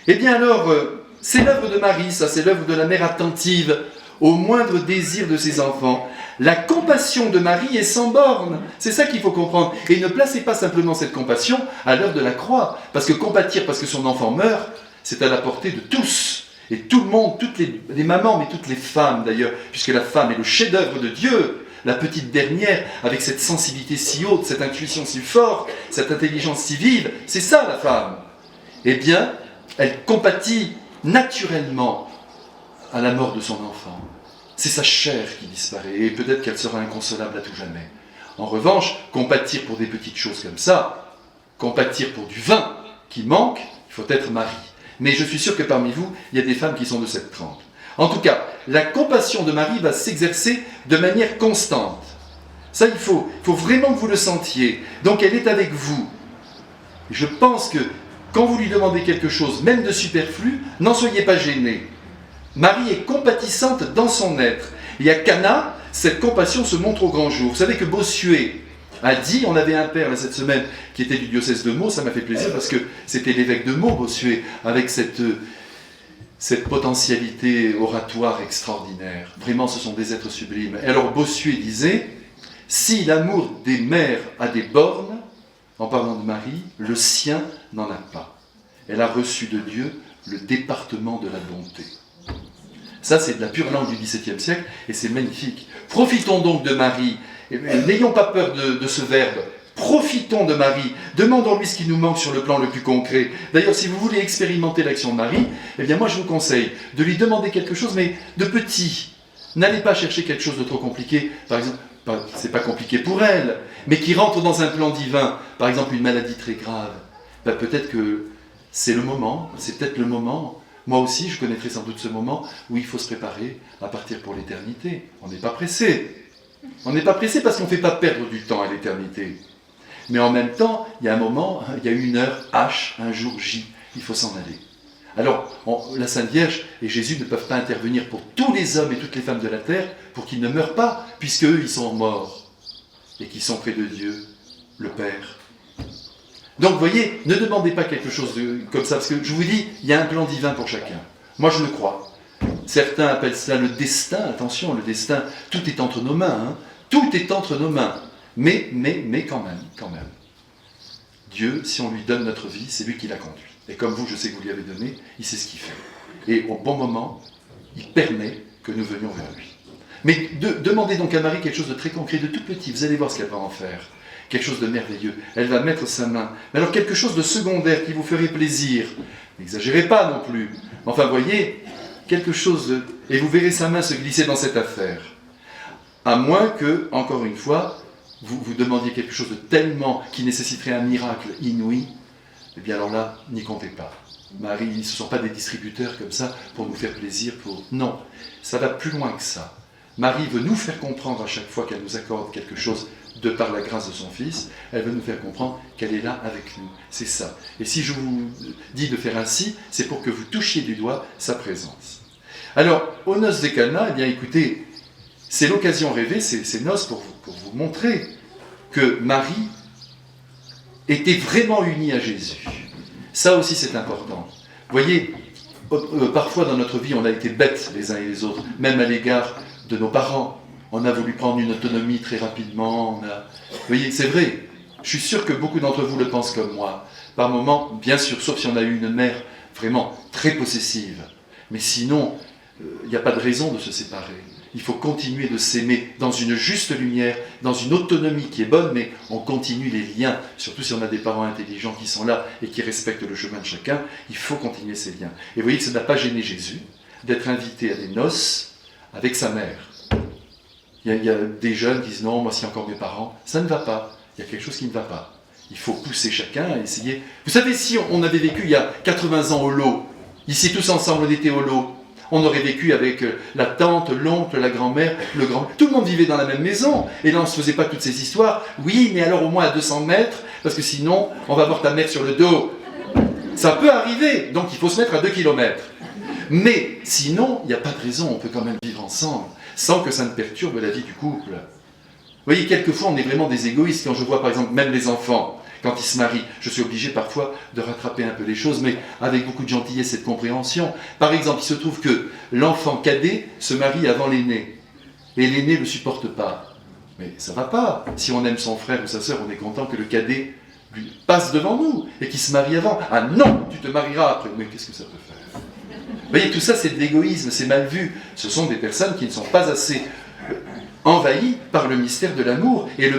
Eh bien alors, c'est l'œuvre de Marie, ça, c'est l'œuvre de la mère attentive au moindre désir de ses enfants. La compassion de Marie est sans borne. C'est ça qu'il faut comprendre. Et ne placez pas simplement cette compassion à l'heure de la croix. Parce que compatir parce que son enfant meurt, c'est à la portée de tous. Et tout le monde, toutes les mamans, mais toutes les femmes d'ailleurs, puisque la femme est le chef-d'œuvre de Dieu, la petite dernière, avec cette sensibilité si haute, cette intuition si forte, cette intelligence si vive, c'est ça la femme. Eh bien, elle compatit naturellement à la mort de son enfant. C'est sa chair qui disparaît, et peut-être qu'elle sera inconsolable à tout jamais. En revanche, compatir pour des petites choses comme ça, compatir pour du vin qui manque, il faut être Marie. Mais je suis sûr que parmi vous, il y a des femmes qui sont de cette trempe. En tout cas, la compassion de Marie va s'exercer de manière constante. Ça, il faut vraiment que vous le sentiez. Donc elle est avec vous. Je pense que quand vous lui demandez quelque chose, même de superflu, n'en soyez pas gênés. Marie est compatissante dans son être. Et à Cana, cette compassion se montre au grand jour. Vous savez que Bossuet, a dit, on avait un père là, cette semaine qui était du diocèse de Meaux, ça m'a fait plaisir parce que c'était l'évêque de Meaux, Bossuet, avec cette potentialité oratoire extraordinaire. Vraiment, ce sont des êtres sublimes. Et alors Bossuet disait, si l'amour des mères a des bornes, en parlant de Marie, le sien n'en a pas. Elle a reçu de Dieu le département de la bonté. Ça, c'est de la pure langue du XVIIe siècle, et c'est magnifique. Profitons donc de Marie, n'ayons pas peur de ce verbe, profitons de Marie, demandons-lui ce qui nous manque sur le plan le plus concret. D'ailleurs, si vous voulez expérimenter l'action de Marie, eh bien moi je vous conseille de lui demander quelque chose, mais de petit. N'allez pas chercher quelque chose de trop compliqué, par exemple, c'est pas compliqué pour elle, mais qui rentre dans un plan divin, par exemple une maladie très grave. Ben, peut-être que c'est le moment, c'est peut-être le moment. Moi aussi, je connaîtrai sans doute ce moment où il faut se préparer à partir pour l'éternité. On n'est pas pressé. On n'est pas pressé parce qu'on ne fait pas perdre du temps à l'éternité. Mais en même temps, il y a un moment, il y a une heure H, un jour J. Il faut s'en aller. Alors, la Sainte Vierge et Jésus ne peuvent pas intervenir pour tous les hommes et toutes les femmes de la terre pour qu'ils ne meurent pas, puisque eux, ils sont morts et qu'ils sont près de Dieu, le Père. Donc, vous voyez, ne demandez pas quelque chose comme ça, parce que je vous dis, il y a un plan divin pour chacun. Moi, je le crois. Certains appellent cela le destin. Attention, le destin, tout est entre nos mains. Hein. Tout est entre nos mains. Mais quand même. Dieu, si on lui donne notre vie, c'est lui qui la conduit. Et comme vous, je sais que vous lui avez donné, il sait ce qu'il fait. Et au bon moment, il permet que nous venions vers lui. Mais demandez donc à Marie quelque chose de très concret, de tout petit. Vous allez voir ce qu'elle va en faire. Quelque chose de merveilleux. Elle va mettre sa main. Mais alors quelque chose de secondaire qui vous ferait plaisir. N'exagérez pas non plus. Enfin, voyez, quelque chose de... Et vous verrez sa main se glisser dans cette affaire. À moins que, encore une fois, vous demandiez quelque chose de tellement qui nécessiterait un miracle inouï, eh bien alors là, n'y comptez pas. Marie, ce ne sont pas des distributeurs comme ça pour nous faire plaisir. Non, ça va plus loin que ça. Marie veut nous faire comprendre à chaque fois qu'elle nous accorde quelque chose de par la grâce de son Fils, elle veut nous faire comprendre qu'elle est là avec nous. C'est ça. Et si je vous dis de faire ainsi, c'est pour que vous touchiez du doigt sa présence. Alors, aux noces de Cana, eh bien écoutez, c'est l'occasion rêvée, ces noces pour vous montrer que Marie était vraiment unie à Jésus. Ça aussi c'est important. Vous voyez, parfois dans notre vie on a été bêtes les uns et les autres, même à l'égard de nos parents. On a voulu prendre une autonomie très rapidement. Vous voyez, c'est vrai. Je suis sûr que beaucoup d'entre vous le pensent comme moi. Par moments, bien sûr, sauf si on a eu une mère vraiment très possessive. Mais sinon, il n'y a pas de raison de se séparer. Il faut continuer de s'aimer dans une juste lumière, dans une autonomie qui est bonne, mais on continue les liens. Surtout si on a des parents intelligents qui sont là et qui respectent le chemin de chacun, il faut continuer ces liens. Et vous voyez que ça n'a pas gêné Jésus d'être invité à des noces avec sa mère. Il y a des jeunes qui disent non, moi c'est encore mes parents. Ça ne va pas. Il y a quelque chose qui ne va pas. Il faut pousser chacun à essayer. Vous savez, si on avait vécu il y a 80 ans au lot, ici tous ensemble on était au lot, on aurait vécu avec la tante, l'oncle, la grand-mère, le grand... Tout le monde vivait dans la même maison. Et là on ne se faisait pas toutes ces histoires. Oui, mais alors au moins à 200 mètres, parce que sinon on va voir ta mère sur le dos. Ça peut arriver, donc il faut se mettre à 2 km. Mais sinon, il n'y a pas de raison, on peut quand même vivre ensemble, sans que ça ne perturbe la vie du couple. Vous voyez, quelquefois, on est vraiment des égoïstes. Quand je vois, par exemple, même les enfants, quand ils se marient, je suis obligé parfois de rattraper un peu les choses, mais avec beaucoup de gentillesse et de compréhension. Par exemple, il se trouve que l'enfant cadet se marie avant l'aîné, et l'aîné ne le supporte pas. Mais ça ne va pas. Si on aime son frère ou sa sœur, on est content que le cadet lui passe devant nous, et qu'il se marie avant. Ah non, tu te marieras après. Mais qu'est-ce que ça peut faire ? Vous voyez, tout ça c'est de l'égoïsme, c'est mal vu. Ce sont des personnes qui ne sont pas assez envahies par le mystère de l'amour et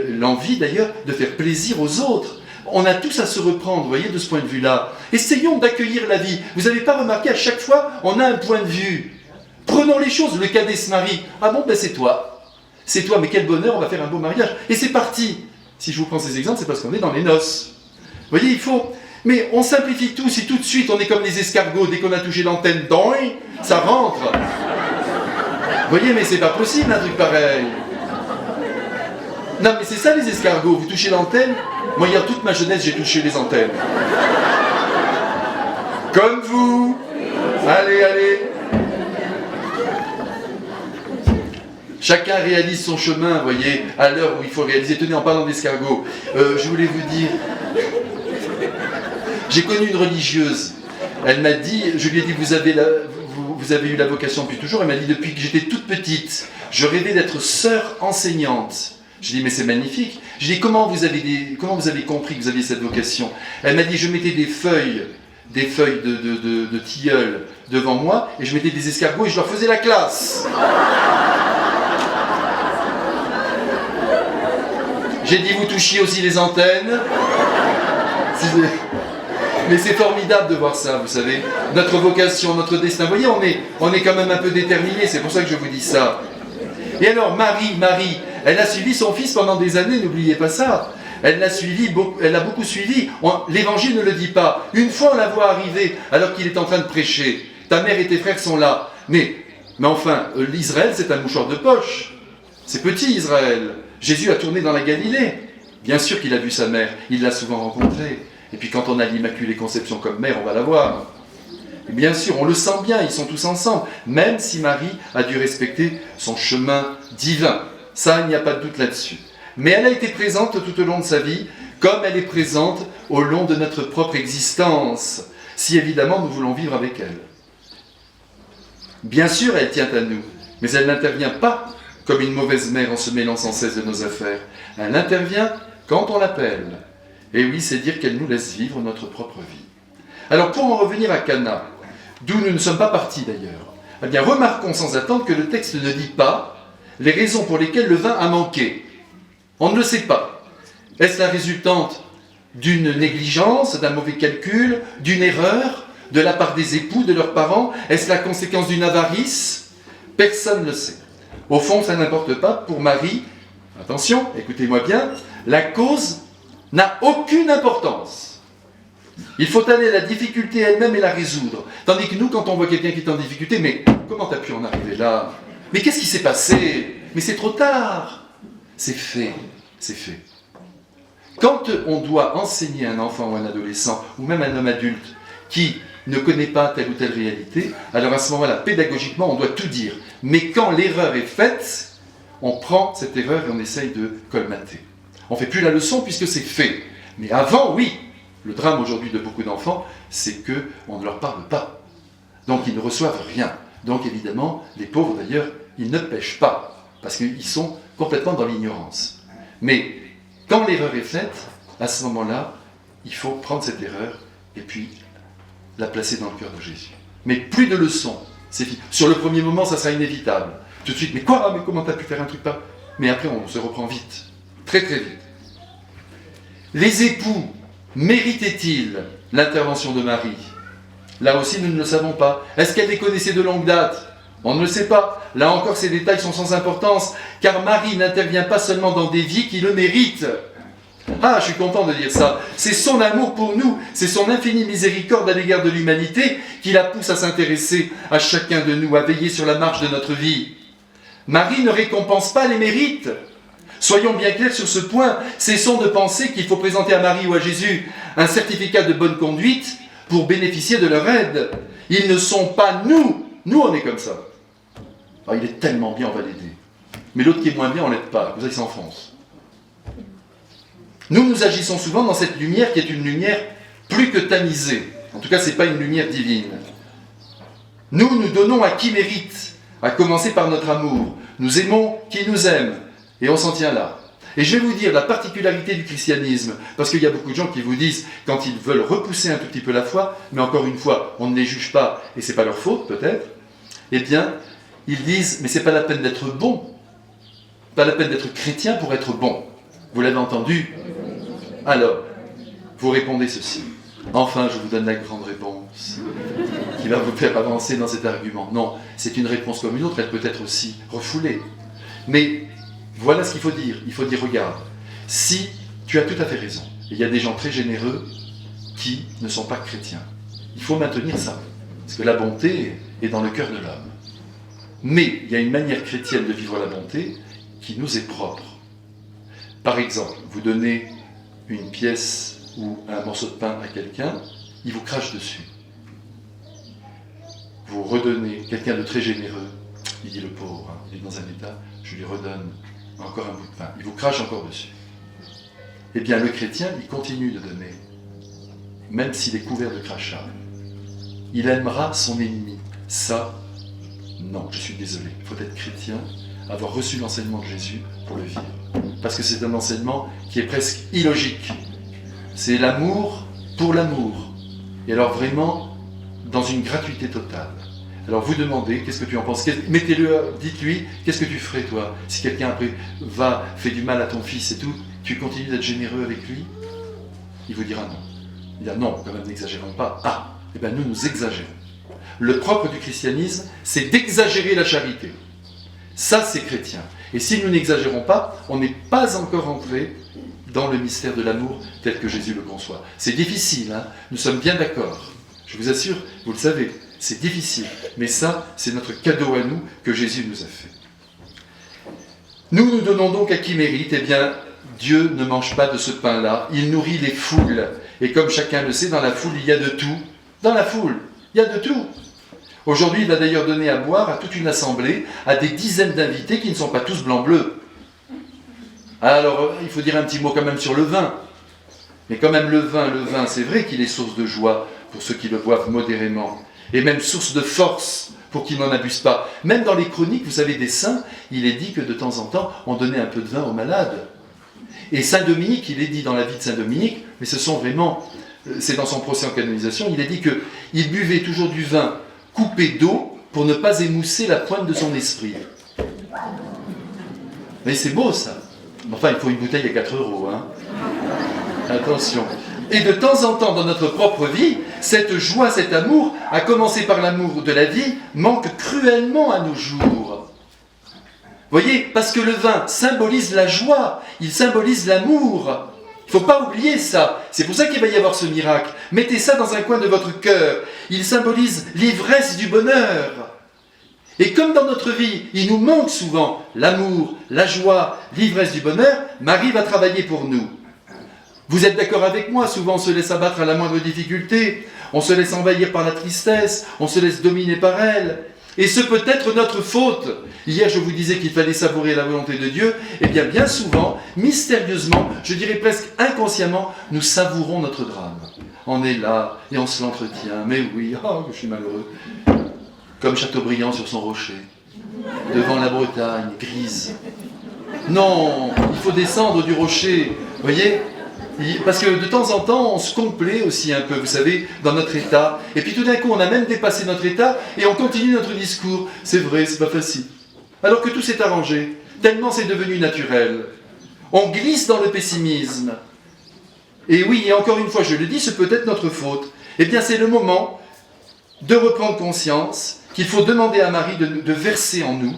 l'envie d'ailleurs de faire plaisir aux autres. On a tous à se reprendre, vous voyez, de ce point de vue-là. Essayons d'accueillir la vie. Vous n'avez pas remarqué, à chaque fois, on a un point de vue. Prenons les choses, le cadet se marie. Ah bon, ben c'est toi. C'est toi, mais quel bonheur, on va faire un beau mariage. Et c'est parti. Si je vous prends ces exemples, c'est parce qu'on est dans les noces. Vous voyez, il faut... Mais on simplifie tout, si tout de suite on est comme les escargots, dès qu'on a touché l'antenne, ça rentre. Vous voyez, mais c'est pas possible un truc pareil. Non, mais c'est ça les escargots, vous touchez l'antenne. Moi, hier, toute ma jeunesse, j'ai touché les antennes. Comme vous. Allez, allez. Chacun réalise son chemin, vous voyez, à l'heure où il faut le réaliser. Tenez, en parlant d'escargot, je voulais vous dire, j'ai connu une religieuse. Elle m'a dit, je lui ai dit, vous avez eu la vocation depuis toujours. Elle m'a dit, depuis que j'étais toute petite, je rêvais d'être sœur enseignante. Je lui ai dit, mais c'est magnifique. Je lui ai dit, comment vous avez compris que vous aviez cette vocation? Elle m'a dit, je mettais des feuilles de tilleul devant moi, et je mettais des escargots et je leur faisais la classe. J'ai dit, vous touchiez aussi les antennes. Mais c'est formidable de voir ça, vous savez. Notre vocation, notre destin. Vous voyez, on est quand même un peu déterminés, c'est pour ça que je vous dis ça. Et alors, Marie, elle a suivi son fils pendant des années, n'oubliez pas ça. Elle a beaucoup suivi. L'évangile ne le dit pas. Une fois, on la voit arriver alors qu'il est en train de prêcher. Ta mère et tes frères sont là. Mais enfin, l'Israël, c'est un mouchoir de poche. C'est petit, Israël. Jésus a tourné dans la Galilée. Bien sûr qu'il a vu sa mère. Il l'a souvent rencontrée. Et puis quand on a l'Immaculée Conception comme mère, on va la voir. Et bien sûr, on le sent bien, ils sont tous ensemble. Même si Marie a dû respecter son chemin divin. Ça, il n'y a pas de doute là-dessus. Mais elle a été présente tout au long de sa vie, comme elle est présente au long de notre propre existence, si évidemment nous voulons vivre avec elle. Bien sûr, elle tient à nous, mais elle n'intervient pas comme une mauvaise mère en se mêlant sans cesse de nos affaires. Elle intervient quand on l'appelle. Et oui, c'est dire qu'elle nous laisse vivre notre propre vie. Alors pour en revenir à Cana, d'où nous ne sommes pas partis d'ailleurs, eh bien remarquons sans attendre que le texte ne dit pas les raisons pour lesquelles le vin a manqué. On ne le sait pas. Est-ce la résultante d'une négligence, d'un mauvais calcul, d'une erreur de la part des époux, de leurs parents? Est-ce la conséquence d'une avarice? Personne ne le sait. Au fond, ça n'importe pas. Pour Marie, attention, écoutez-moi bien, la cause n'a aucune importance. Il faut aller à la difficulté elle-même et la résoudre. Tandis que nous, quand on voit quelqu'un qui est en difficulté, mais comment tu as pu en arriver là? Mais qu'est-ce qui s'est passé? Mais c'est trop tard. C'est fait, c'est fait. Quand on doit enseigner un enfant ou un adolescent, ou même un homme adulte, qui ne connaît pas telle ou telle réalité, alors à ce moment-là, pédagogiquement, on doit tout dire. Mais quand l'erreur est faite, on prend cette erreur et on essaye de colmater. On ne fait plus la leçon puisque c'est fait. Mais avant, oui, le drame aujourd'hui de beaucoup d'enfants, c'est qu'on ne leur parle pas. Donc ils ne reçoivent rien. Donc évidemment, les pauvres d'ailleurs, ils ne pêchent pas, parce qu'ils sont complètement dans l'ignorance. Mais quand l'erreur est faite, à ce moment-là, il faut prendre cette erreur et puis la placer dans le cœur de Jésus. Mais plus de leçons, c'est fini. Sur le premier moment, ça sera inévitable. Tout de suite, mais quoi? Mais comment tu as pu faire un truc pas? Mais après, on se reprend vite. Très très vite. Les époux méritaient-ils l'intervention de Marie? Là aussi, nous ne le savons pas. Est-ce qu'elle les connaissait de longue date? On ne le sait pas. Là encore, ces détails sont sans importance, car Marie n'intervient pas seulement dans des vies qui le méritent. Ah, je suis content de dire ça. C'est son amour pour nous, c'est son infinie miséricorde à l'égard de l'humanité qui la pousse à s'intéresser à chacun de nous, à veiller sur la marche de notre vie. Marie ne récompense pas les mérites. Soyons bien clairs sur ce point. Cessons de penser qu'il faut présenter à Marie ou à Jésus un certificat de bonne conduite pour bénéficier de leur aide. Ils ne sont pas nous. Nous, on est comme ça. Ah, il est tellement bien, on va l'aider. Mais l'autre qui est moins bien, on ne l'aide pas. Comme ça, il s'enfonce. Nous agissons souvent dans cette lumière qui est une lumière plus que tamisée. En tout cas, ce n'est pas une lumière divine. Nous donnons à qui mérite, à commencer par notre amour. Nous aimons qui nous aime. Et on s'en tient là. Et je vais vous dire la particularité du christianisme, parce qu'il y a beaucoup de gens qui vous disent, quand ils veulent repousser un tout petit peu la foi, mais encore une fois, on ne les juge pas, et ce n'est pas leur faute peut-être, eh bien, ils disent, mais ce n'est pas la peine d'être bon, pas la peine d'être chrétien pour être bon. Vous l'avez entendu? Alors, vous répondez ceci. Enfin, je vous donne la grande réponse qui va vous faire avancer dans cet argument. Non, c'est une réponse comme une autre, elle peut être aussi refoulée. Mais voilà ce qu'il faut dire. Il faut dire, regarde, si tu as tout à fait raison, il y a des gens très généreux qui ne sont pas chrétiens. Il faut maintenir ça, parce que la bonté est dans le cœur de l'homme. Mais il y a une manière chrétienne de vivre la bonté qui nous est propre. Par exemple, vous donnez une pièce ou un morceau de pain à quelqu'un, il vous crache dessus. Vous redonnez quelqu'un de très généreux, Il dit le pauvre, hein, il est dans un état, je lui redonne encore un bout de pain. Il vous crache encore dessus. Eh bien, le chrétien, il continue de donner, même s'il est couvert de crachats. Il aimera son ennemi. Ça, non, je suis désolé. Il faut être chrétien, avoir reçu l'enseignement de Jésus pour le vivre. Parce que c'est un enseignement qui est presque illogique. C'est l'amour pour l'amour. Et alors vraiment, dans une gratuité totale. Alors vous demandez, qu'est-ce que tu en penses? Mettez-le, dites-lui, qu'est-ce que tu ferais toi? Si quelqu'un après fait du mal à ton fils et tout, tu continues d'être généreux avec lui? Il vous dira non. Il dira non, quand même n'exagérons pas. Ah, eh bien nous exagérons. Le propre du christianisme, c'est d'exagérer la charité. Ça, c'est chrétien. Et si nous n'exagérons pas, on n'est pas encore entré dans le mystère de l'amour tel que Jésus le conçoit. C'est difficile, hein? Nous sommes bien d'accord. Je vous assure, vous le savez, c'est difficile. Mais ça, c'est notre cadeau à nous que Jésus nous a fait. Nous donnons donc à qui mérite. Eh bien, Dieu ne mange pas de ce pain-là. Il nourrit les foules. Et comme chacun le sait, dans la foule, il y a de tout. Dans la foule, il y a de tout. Aujourd'hui, il va d'ailleurs donner à boire à toute une assemblée, à des dizaines d'invités qui ne sont pas tous blancs-bleus. Alors, il faut dire un petit mot quand même sur le vin. Mais quand même, le vin, c'est vrai qu'il est source de joie pour ceux qui le boivent modérément. Et même source de force pour qu'ils n'en abusent pas. Même dans les chroniques, vous savez, des saints, il est dit que de temps en temps, on donnait un peu de vin aux malades. Et Saint Dominique, il est dit dans la vie de Saint Dominique, mais ce sont vraiment, c'est dans son procès en canonisation, il est dit qu'il buvait toujours du vin coupé d'eau pour ne pas émousser la pointe de son esprit. Mais c'est beau ça. Enfin, il faut une bouteille à 4 €. Hein. Attention. Et de temps en temps, dans notre propre vie, cette joie, cet amour, à commencer par l'amour de la vie, manque cruellement à nos jours. Voyez, parce que le vin symbolise la joie, il symbolise l'amour. Il ne faut pas oublier ça. C'est pour ça qu'il va y avoir ce miracle. Mettez ça dans un coin de votre cœur. Il symbolise l'ivresse du bonheur. Et comme dans notre vie, il nous manque souvent l'amour, la joie, l'ivresse du bonheur, Marie va travailler pour nous. Vous êtes d'accord avec moi? Souvent on se laisse abattre à la moindre difficulté, on se laisse envahir par la tristesse, on se laisse dominer par elle. Et ce peut être notre faute. Hier, je vous disais qu'il fallait savourer la volonté de Dieu. Eh bien, bien souvent, mystérieusement, je dirais presque inconsciemment, nous savourons notre drame. On est là et on se l'entretient. Mais oui, oh, je suis malheureux. Comme Chateaubriand sur son rocher, devant la Bretagne grise. Non, il faut descendre du rocher. Vous voyez ? Parce que de temps en temps, on se complaît aussi un peu, vous savez, dans notre état. Et puis tout d'un coup, on a même dépassé notre état et on continue notre discours. C'est vrai, c'est pas facile. Alors que tout s'est arrangé, tellement c'est devenu naturel. On glisse dans le pessimisme. Et oui, et encore une fois, je le dis, ce peut être notre faute. Eh bien, c'est le moment de reprendre conscience qu'il faut demander à Marie de verser en nous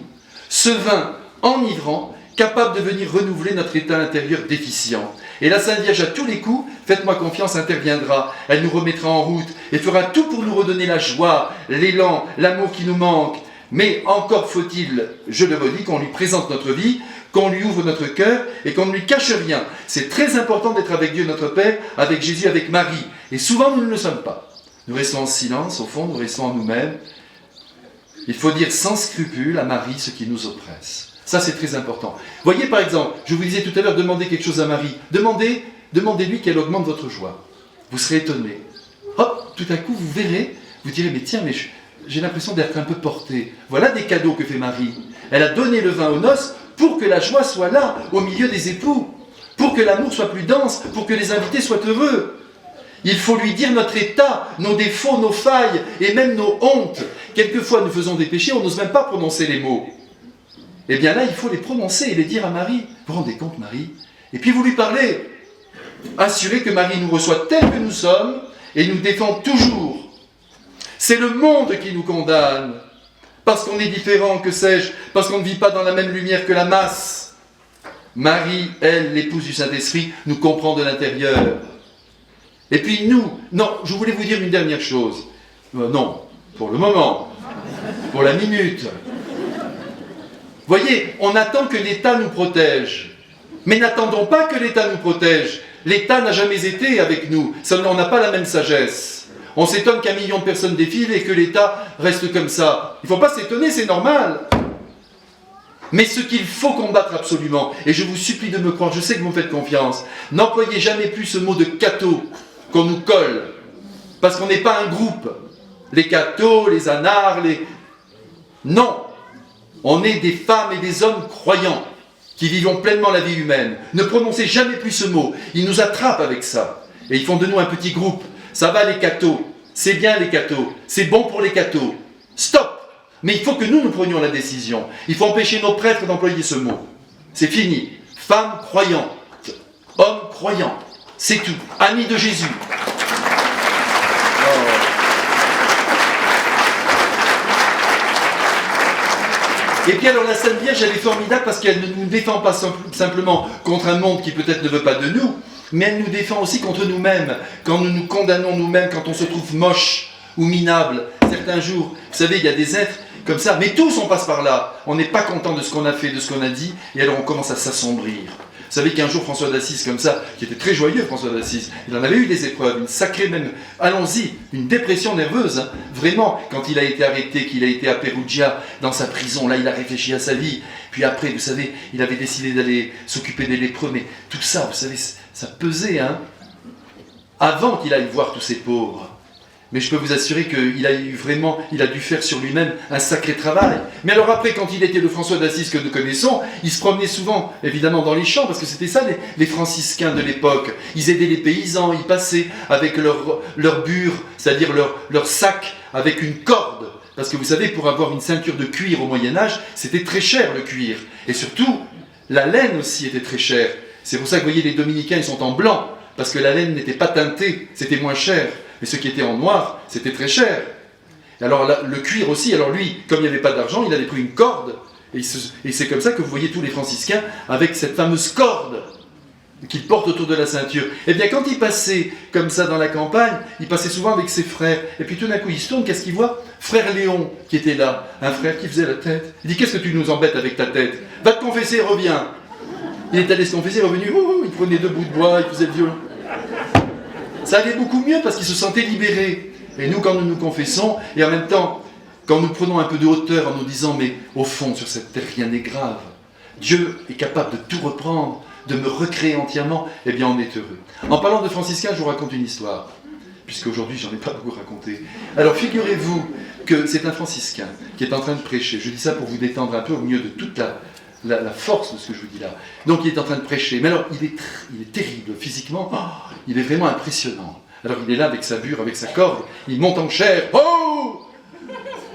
ce vin enivrant, capable de venir renouveler notre état intérieur déficient. Et la Sainte Vierge, à tous les coups, faites-moi confiance, interviendra. Elle nous remettra en route et fera tout pour nous redonner la joie, l'élan, l'amour qui nous manque. Mais encore faut-il, je le redis, qu'on lui présente notre vie, qu'on lui ouvre notre cœur et qu'on ne lui cache rien. C'est très important d'être avec Dieu notre Père, avec Jésus, avec Marie. Et souvent, nous ne le sommes pas. Nous restons en silence, au fond, nous restons en nous-mêmes. Il faut dire sans scrupule à Marie ce qui nous oppresse. Ça, c'est très important. Voyez, par exemple, je vous disais tout à l'heure, demandez quelque chose à Marie. Demandez-lui qu'elle augmente votre joie. Vous serez étonné. Hop, tout à coup, vous verrez, vous direz, mais tiens, mais j'ai l'impression d'être un peu porté. Voilà des cadeaux que fait Marie. Elle a donné le vin aux noces pour que la joie soit là, au milieu des époux. Pour que l'amour soit plus dense, pour que les invités soient heureux. Il faut lui dire notre état, nos défauts, nos failles, et même nos hontes. Quelquefois, nous faisons des péchés, on n'ose même pas prononcer les mots. Eh bien là, il faut les prononcer et les dire à Marie. Vous vous rendez compte, Marie? Et puis vous lui parlez. Assurez que Marie nous reçoit tels que nous sommes et nous défend toujours. C'est le monde qui nous condamne. Parce qu'on est différent, que sais-je, parce qu'on ne vit pas dans la même lumière que la masse. Marie, elle, l'épouse du Saint-Esprit, nous comprend de l'intérieur. Et puis nous, non, je voulais vous dire une dernière chose. Non, pour le moment, pour la minute. Voyez, on attend que l'État nous protège. Mais n'attendons pas que l'État nous protège. L'État n'a jamais été avec nous. On n'a pas la même sagesse. On s'étonne qu'1 million de personnes défilent et que l'État reste comme ça. Il ne faut pas s'étonner, c'est normal. Mais ce qu'il faut combattre absolument, et je vous supplie de me croire, je sais que vous me faites confiance, n'employez jamais plus ce mot de catho qu'on nous colle, parce qu'on n'est pas un groupe. Les cathos, les anards, Non, on est des femmes et des hommes croyants, qui vivons pleinement la vie humaine. Ne prononcez jamais plus ce mot, ils nous attrapent avec ça. Et ils font de nous un petit groupe. Ça va les cathos, c'est bien les cathos, c'est bon pour les cathos. Stop! Mais il faut que nous prenions la décision. Il faut empêcher nos prêtres d'employer ce mot. C'est fini. Femmes croyantes, hommes croyants, c'est tout. Amis de Jésus. Et puis alors la Sainte Vierge, elle est formidable parce qu'elle ne nous défend pas simplement contre un monde qui peut-être ne veut pas de nous, mais elle nous défend aussi contre nous-mêmes, quand nous nous condamnons nous-mêmes, quand on se trouve moche ou minable. Certains jours, vous savez, il y a des êtres comme ça, mais tous on passe par là. On n'est pas content de ce qu'on a fait, de ce qu'on a dit, et alors on commence à s'assombrir. Vous savez qu'un jour François d'Assise, comme ça, qui était très joyeux François d'Assise, il en avait eu des épreuves, une sacrée même, allons-y, une dépression nerveuse, hein, vraiment, quand il a été arrêté, qu'il a été à Perugia, dans sa prison, là il a réfléchi à sa vie, puis après, vous savez, il avait décidé d'aller s'occuper des lépreux, mais tout ça, vous savez, ça pesait, hein, avant qu'il aille voir tous ces pauvres. Mais je peux vous assurer qu'il a dû faire sur lui-même un sacré travail. Mais alors après, quand il était le François d'Assise que nous connaissons, il se promenait souvent, évidemment, dans les champs, parce que c'était ça les franciscains de l'époque. Ils aidaient les paysans, ils passaient avec leur bure, c'est-à-dire leur sac, avec une corde. Parce que vous savez, pour avoir une ceinture de cuir au Moyen-Âge, c'était très cher le cuir. Et surtout, la laine aussi était très chère. C'est pour ça que vous voyez, les dominicains, ils sont en blanc, parce que la laine n'était pas teintée, c'était moins cher. Mais ce qui était en noir, c'était très cher. Et alors le cuir aussi, alors lui, comme il n'y avait pas d'argent, il avait pris une corde. Et c'est comme ça que vous voyez tous les franciscains avec cette fameuse corde qu'ils portent autour de la ceinture. Et bien quand il passait comme ça dans la campagne, il passait souvent avec ses frères. Et puis tout d'un coup il se tourne, qu'est-ce qu'il voit? Frère Léon qui était là, un frère qui faisait la tête. Il dit, qu'est-ce que tu nous embêtes avec ta tête? Va te confesser, reviens. Il est allé se confesser, revenu, il prenait 2 bouts de bois, il faisait le violon. Ça allait beaucoup mieux parce qu'il se sentait libéré. Et nous, quand nous nous confessons, et en même temps, quand nous prenons un peu de hauteur en nous disant, mais au fond, sur cette terre, rien n'est grave. Dieu est capable de tout reprendre, de me recréer entièrement, eh bien on est heureux. En parlant de franciscains, je vous raconte une histoire, puisqu'aujourd'hui, j'en ai pas beaucoup raconté. Alors figurez-vous que c'est un franciscain qui est en train de prêcher. Je dis ça pour vous détendre un peu au milieu de toute la force de ce que je vous dis là. Donc il est en train de prêcher, mais alors il est terrible physiquement, il est vraiment impressionnant. Alors il est là avec sa bure, avec sa corde, il monte en chair,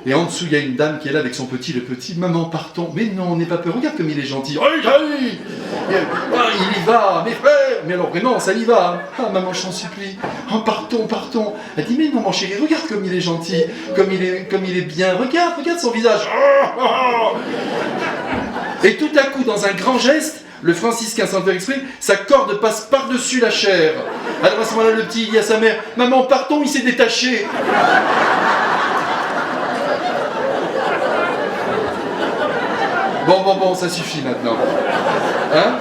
et en dessous il y a une dame qui est là avec son petit, le petit, maman partons, mais non, n'aie pas peur, regarde comme il est gentil, il y va, mes frères, mais alors vraiment ça y va, maman je t'en supplie, partons, elle dit mais non mon chéri, regarde comme il est gentil, comme il est bien, regarde son visage, et tout à coup, dans un grand geste, le franciscain, sans le faire exprès, sa corde passe par-dessus la chair. Alors à ce moment-là, le petit dit à sa mère, « Maman, partons, il s'est détaché !» Bon, ça suffit maintenant. Hein?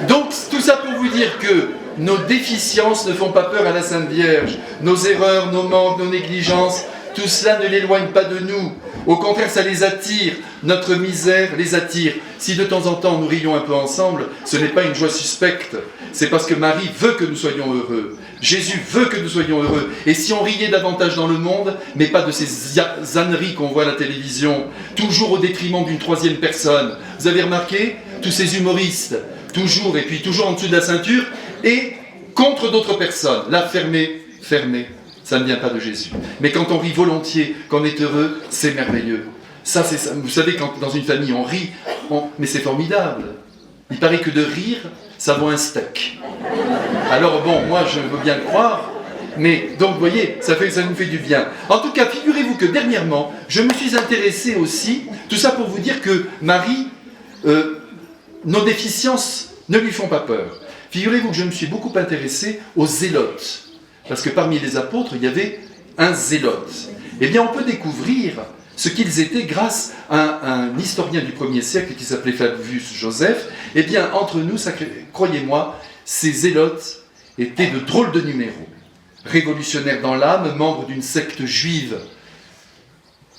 Donc, tout ça pour vous dire que nos déficiences ne font pas peur à la Sainte Vierge. Nos erreurs, nos manques, nos négligences, tout cela ne l'éloigne pas de nous. Au contraire, ça les attire. Notre misère les attire. Si de temps en temps nous rions un peu ensemble, ce n'est pas une joie suspecte. C'est parce que Marie veut que nous soyons heureux. Jésus veut que nous soyons heureux. Et si on riait davantage dans le monde, mais pas de ces âneries qu'on voit à la télévision, toujours au détriment d'une troisième personne. Vous avez remarqué? Tous ces humoristes, toujours, et puis toujours en dessous de la ceinture, et contre d'autres personnes. Là, fermé. Ça ne vient pas de Jésus. Mais quand on rit volontiers, qu'on est heureux, c'est merveilleux. Ça, c'est ça. Vous savez, quand dans une famille on rit, mais c'est formidable. Il paraît que de rire, ça vaut un steak. Alors bon, moi je veux bien le croire, mais donc vous voyez, ça nous fait du bien. En tout cas, figurez-vous que dernièrement, je me suis intéressé aussi, tout ça pour vous dire que Marie, nos déficiences ne lui font pas peur. Figurez-vous que je me suis beaucoup intéressé aux zélotes. Parce que parmi les apôtres, il y avait un zélote. Eh bien, on peut découvrir ce qu'ils étaient grâce à un historien du 1er siècle qui s'appelait Flavius Joseph. Eh bien, entre nous, croyez-moi, ces zélotes étaient de drôles de numéros. Révolutionnaires dans l'âme, membres d'une secte juive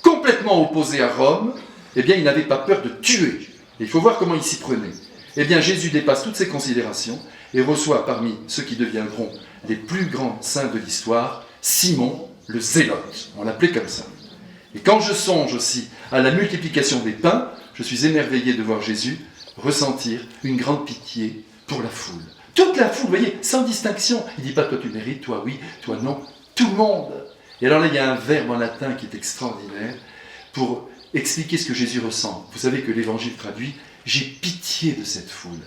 complètement complètement opposé à Rome, eh bien, il n'avait pas peur de tuer. Et il faut voir comment il s'y prenait. Eh bien, Jésus dépasse toutes ces considérations et reçoit parmi ceux qui deviendront les plus grands saints de l'histoire, Simon le Zélote. On l'appelait comme ça. Et quand je songe aussi à la multiplication des pains, je suis émerveillé de voir Jésus ressentir une grande pitié pour la foule. Toute la foule, vous voyez, sans distinction. Il ne dit pas toi tu mérites, toi oui, toi non, tout le monde. Et alors là, il y a un verbe en latin qui est extraordinaire pour expliquer ce que Jésus ressent. Vous savez que l'Évangile traduit « j'ai pitié de cette foule ».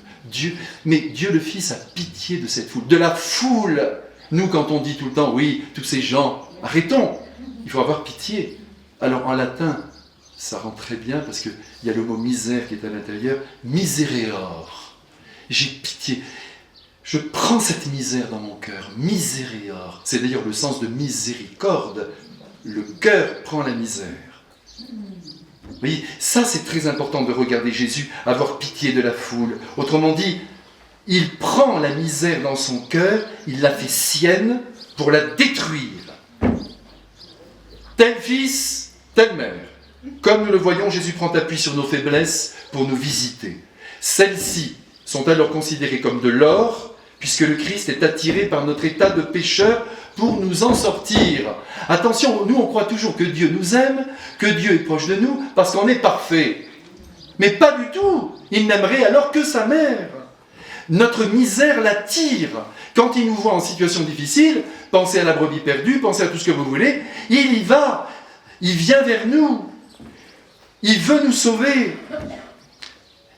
Mais Dieu le Fils a pitié de cette foule, de la foule. Nous, quand on dit tout le temps « oui, tous ces gens », arrêtons, il faut avoir pitié. Alors en latin, ça rend très bien parce qu'il y a le mot misère qui est à l'intérieur, misereor. J'ai pitié. Je prends cette misère dans mon cœur, misereor. C'est d'ailleurs le sens de miséricorde. Le cœur prend la misère. Vous voyez, ça c'est très important de regarder Jésus, avoir pitié de la foule. Autrement dit, il prend la misère dans son cœur, il la fait sienne pour la détruire. Tel fils, telle mère. Comme nous le voyons, Jésus prend appui sur nos faiblesses pour nous visiter. Celles-ci sont alors considérées comme de l'or, puisque le Christ est attiré par notre état de pécheur pour nous en sortir. Attention, nous on croit toujours que Dieu nous aime, que Dieu est proche de nous, parce qu'on est parfait. Mais pas du tout. Il n'aimerait alors que sa mère. Notre misère l'attire. Quand il nous voit en situation difficile, pensez à la brebis perdue, pensez à tout ce que vous voulez, il y va. Il vient vers nous. Il veut nous sauver.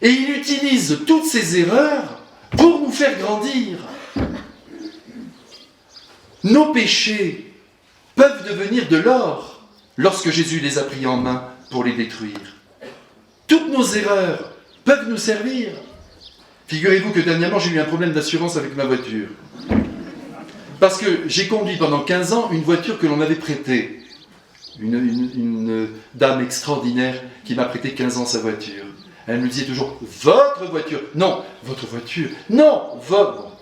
Et il utilise toutes ces erreurs pour nous faire grandir. Nos péchés peuvent devenir de l'or lorsque Jésus les a pris en main pour les détruire. Toutes nos erreurs peuvent nous servir. Figurez-vous que dernièrement, j'ai eu un problème d'assurance avec ma voiture. Parce que j'ai conduit pendant 15 ans une voiture que l'on m'avait prêtée. Une dame extraordinaire qui m'a prêté 15 ans sa voiture. Elle me disait toujours « votre voiture ». Non, votre voiture. Non, votre.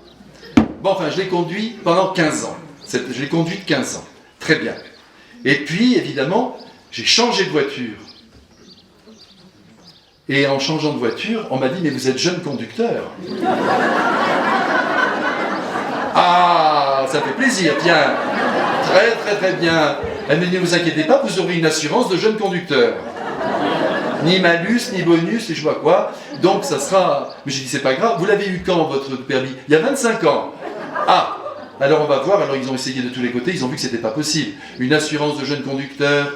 Bon, enfin, je l'ai conduit pendant 15 ans. Je l'ai conduite 15 ans. Très bien. Et puis, évidemment, j'ai changé de voiture. Et en changeant de voiture, on m'a dit « mais vous êtes jeune conducteur ». Ah, ça fait plaisir, tiens. Très, très, très bien. Elle me dit « ne vous inquiétez pas, vous aurez une assurance de jeune conducteur ». Ni malus, ni bonus, et je sais pas quoi. Donc ça sera... Mais j'ai dit, c'est pas grave, vous l'avez eu quand, votre permis ? Il y a 25 ans. Ah, alors on va voir. Alors ils ont essayé de tous les côtés, ils ont vu que c'était pas possible. Une assurance de jeune conducteur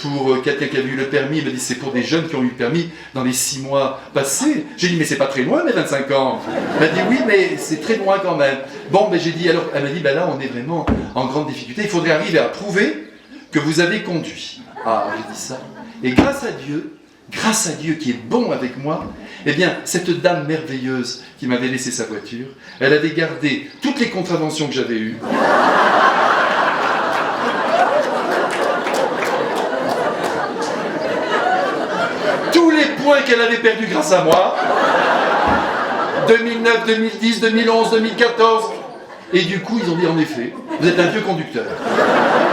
pour quelqu'un qui avait eu le permis, il me dit, c'est pour des jeunes qui ont eu le permis dans les 6 mois passés. J'ai dit, mais c'est pas très loin, les 25 ans. Elle m'a dit, oui, mais c'est très loin quand même. Bon, ben j'ai dit, alors, elle m'a dit, ben là, on est vraiment en grande difficulté. Il faudrait arriver à prouver que vous avez conduit. Ah, j'ai dit ça. Et grâce à Dieu qui est bon avec moi, eh bien, cette dame merveilleuse qui m'avait laissé sa voiture, elle avait gardé toutes les contraventions que j'avais eues. Tous les points qu'elle avait perdus grâce à moi. 2009, 2010, 2011, 2014. Et du coup, ils ont dit, en effet, vous êtes un vieux conducteur.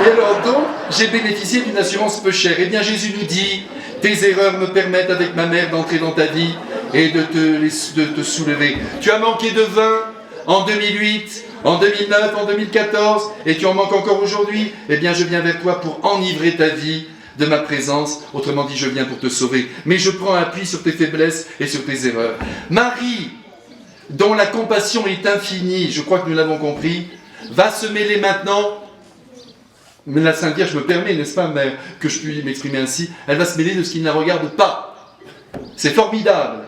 Et alors donc, j'ai bénéficié d'une assurance peu chère. Eh bien, Jésus nous dit, tes erreurs me permettent avec ma mère d'entrer dans ta vie et de te soulever. Tu as manqué de vin en 2008, en 2009, en 2014, et tu en manques encore aujourd'hui. Eh bien, je viens vers toi pour enivrer ta vie de ma présence. Autrement dit, je viens pour te sauver. Mais je prends appui sur tes faiblesses et sur tes erreurs. Marie, dont la compassion est infinie, je crois que nous l'avons compris, va se mêler maintenant. Mais la Sainte Vierge me permet, n'est-ce pas, mère, que je puisse m'exprimer ainsi, elle va se mêler de ce qui ne la regarde pas. C'est formidable.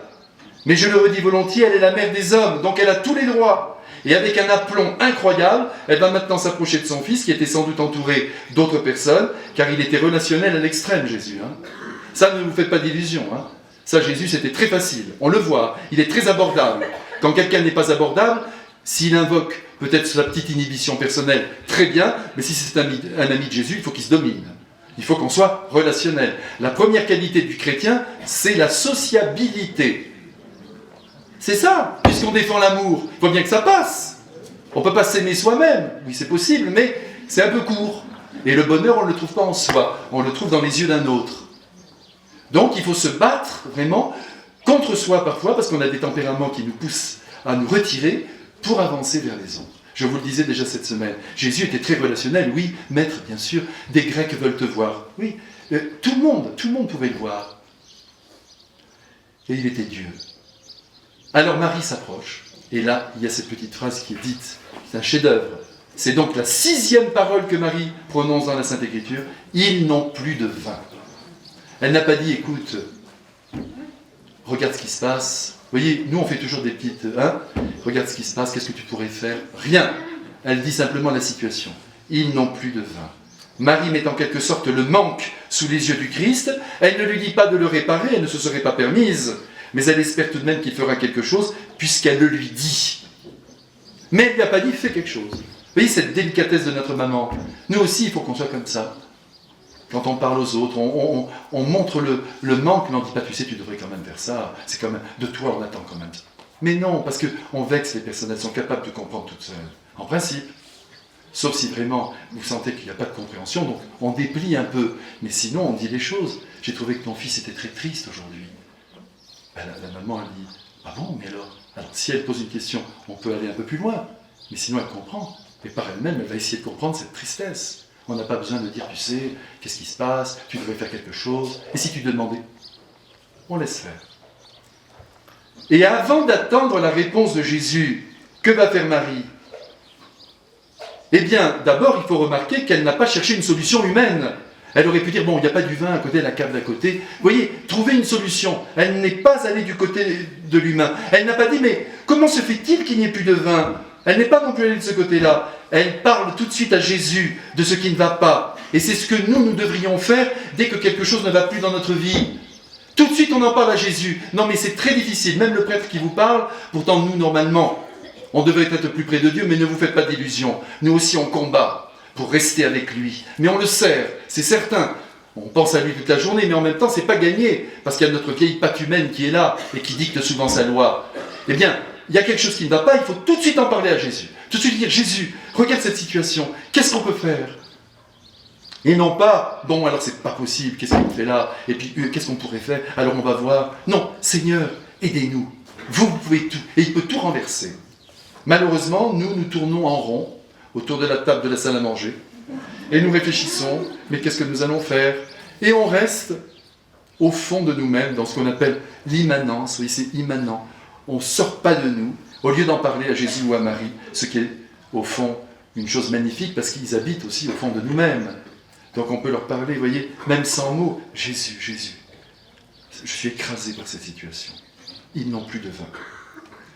Mais je le redis volontiers, elle est la mère des hommes, donc elle a tous les droits. Et avec un aplomb incroyable, elle va maintenant s'approcher de son fils, qui était sans doute entouré d'autres personnes, car il était relationnel à l'extrême, Jésus. Hein. Ça, ne vous faites pas d'illusions. Hein. Ça, Jésus, c'était très facile. On le voit, il est très abordable. Quand quelqu'un n'est pas abordable, s'il invoque peut-être sa petite inhibition personnelle, très bien, mais si c'est un ami de Jésus, il faut qu'il se domine. Il faut qu'on soit relationnel. La première qualité du chrétien, c'est la sociabilité. C'est ça, puisqu'on défend l'amour. Il faut bien que ça passe. On ne peut pas s'aimer soi-même. Oui, c'est possible, mais c'est un peu court. Et le bonheur, on ne le trouve pas en soi, on le trouve dans les yeux d'un autre. Donc il faut se battre vraiment contre soi parfois, parce qu'on a des tempéraments qui nous poussent à nous retirer pour avancer vers les autres. Je vous le disais déjà cette semaine, Jésus était très relationnel, oui, maître, bien sûr, des Grecs veulent te voir. Oui, tout le monde pouvait le voir. Et il était Dieu. Alors Marie s'approche, et là, il y a cette petite phrase qui est dite, c'est un chef-d'œuvre. C'est donc la 6e parole que Marie prononce dans la Sainte Écriture, ils n'ont plus de vin. Elle n'a pas dit, écoute, regarde ce qui se passe. Vous voyez, nous on fait toujours des petites, regarde ce qui se passe, qu'est-ce que tu pourrais faire? Rien. Elle dit simplement la situation. Ils n'ont plus de vin. Marie met en quelque sorte le manque sous les yeux du Christ. Elle ne lui dit pas de le réparer, elle ne se serait pas permise. Mais elle espère tout de même qu'il fera quelque chose, puisqu'elle le lui dit. Mais elle ne lui a pas dit, fais quelque chose. Vous voyez cette délicatesse de notre maman. Nous aussi, il faut qu'on soit comme ça. Quand on parle aux autres, on montre le manque, mais on ne dit pas, tu sais, tu devrais quand même faire ça. C'est quand même, de toi, on attend quand même. Mais non, parce qu'on vexe les personnes, elles sont capables de comprendre toutes seules. En principe. Sauf si vraiment vous sentez qu'il n'y a pas de compréhension, donc on déplie un peu. Mais sinon, on dit les choses. J'ai trouvé que ton fils était très triste aujourd'hui. Ben, la maman, elle dit, ah bon, mais alors si elle pose une question, on peut aller un peu plus loin. Mais sinon, elle comprend. Et par elle-même, elle va essayer de comprendre cette tristesse. On n'a pas besoin de dire, tu sais, qu'est-ce qui se passe, tu devrais faire quelque chose. Et si tu te demandais, on laisse faire. Et avant d'attendre la réponse de Jésus, que va faire Marie? Eh bien, d'abord, il faut remarquer qu'elle n'a pas cherché une solution humaine. Elle aurait pu dire, bon, il n'y a pas du vin à côté, la cave d'à côté. Vous voyez, trouver une solution. Elle n'est pas allée du côté de l'humain. Elle n'a pas dit, mais comment se fait-il qu'il n'y ait plus de vin? Elle n'est pas non plus allée de ce côté-là. Elle parle tout de suite à Jésus de ce qui ne va pas. Et c'est ce que nous devrions faire dès que quelque chose ne va plus dans notre vie. Tout de suite, on en parle à Jésus. Non, mais c'est très difficile. Même le prêtre qui vous parle, pourtant, nous, normalement, on devrait être plus près de Dieu, mais ne vous faites pas d'illusions. Nous aussi, on combat pour rester avec lui. Mais on le sert, c'est certain. On pense à lui toute la journée, mais en même temps, c'est pas gagné. Parce qu'il y a notre vieille patte humaine qui est là et qui dicte souvent sa loi. Eh bien, il y a quelque chose qui ne va pas, il faut tout de suite en parler à Jésus. Tout de suite dire, Jésus, regarde cette situation, qu'est-ce qu'on peut faire? Et non pas, bon, alors c'est pas possible, qu'est-ce qu'il fait là? Et puis, qu'est-ce qu'on pourrait faire? Alors on va voir. Non, Seigneur, aidez-nous. Vous pouvez tout. Et il peut tout renverser. Malheureusement, nous tournons en rond autour de la table de la salle à manger. Et nous réfléchissons, mais qu'est-ce que nous allons faire? Et on reste au fond de nous-mêmes, dans ce qu'on appelle l'immanence. Oui, c'est immanent. On ne sort pas de nous, au lieu d'en parler à Jésus ou à Marie, ce qui est, au fond, une chose magnifique, parce qu'ils habitent aussi au fond de nous-mêmes. Donc on peut leur parler, vous voyez, même sans mots. Jésus, Jésus, je suis écrasé par cette situation. Ils n'ont plus de vin.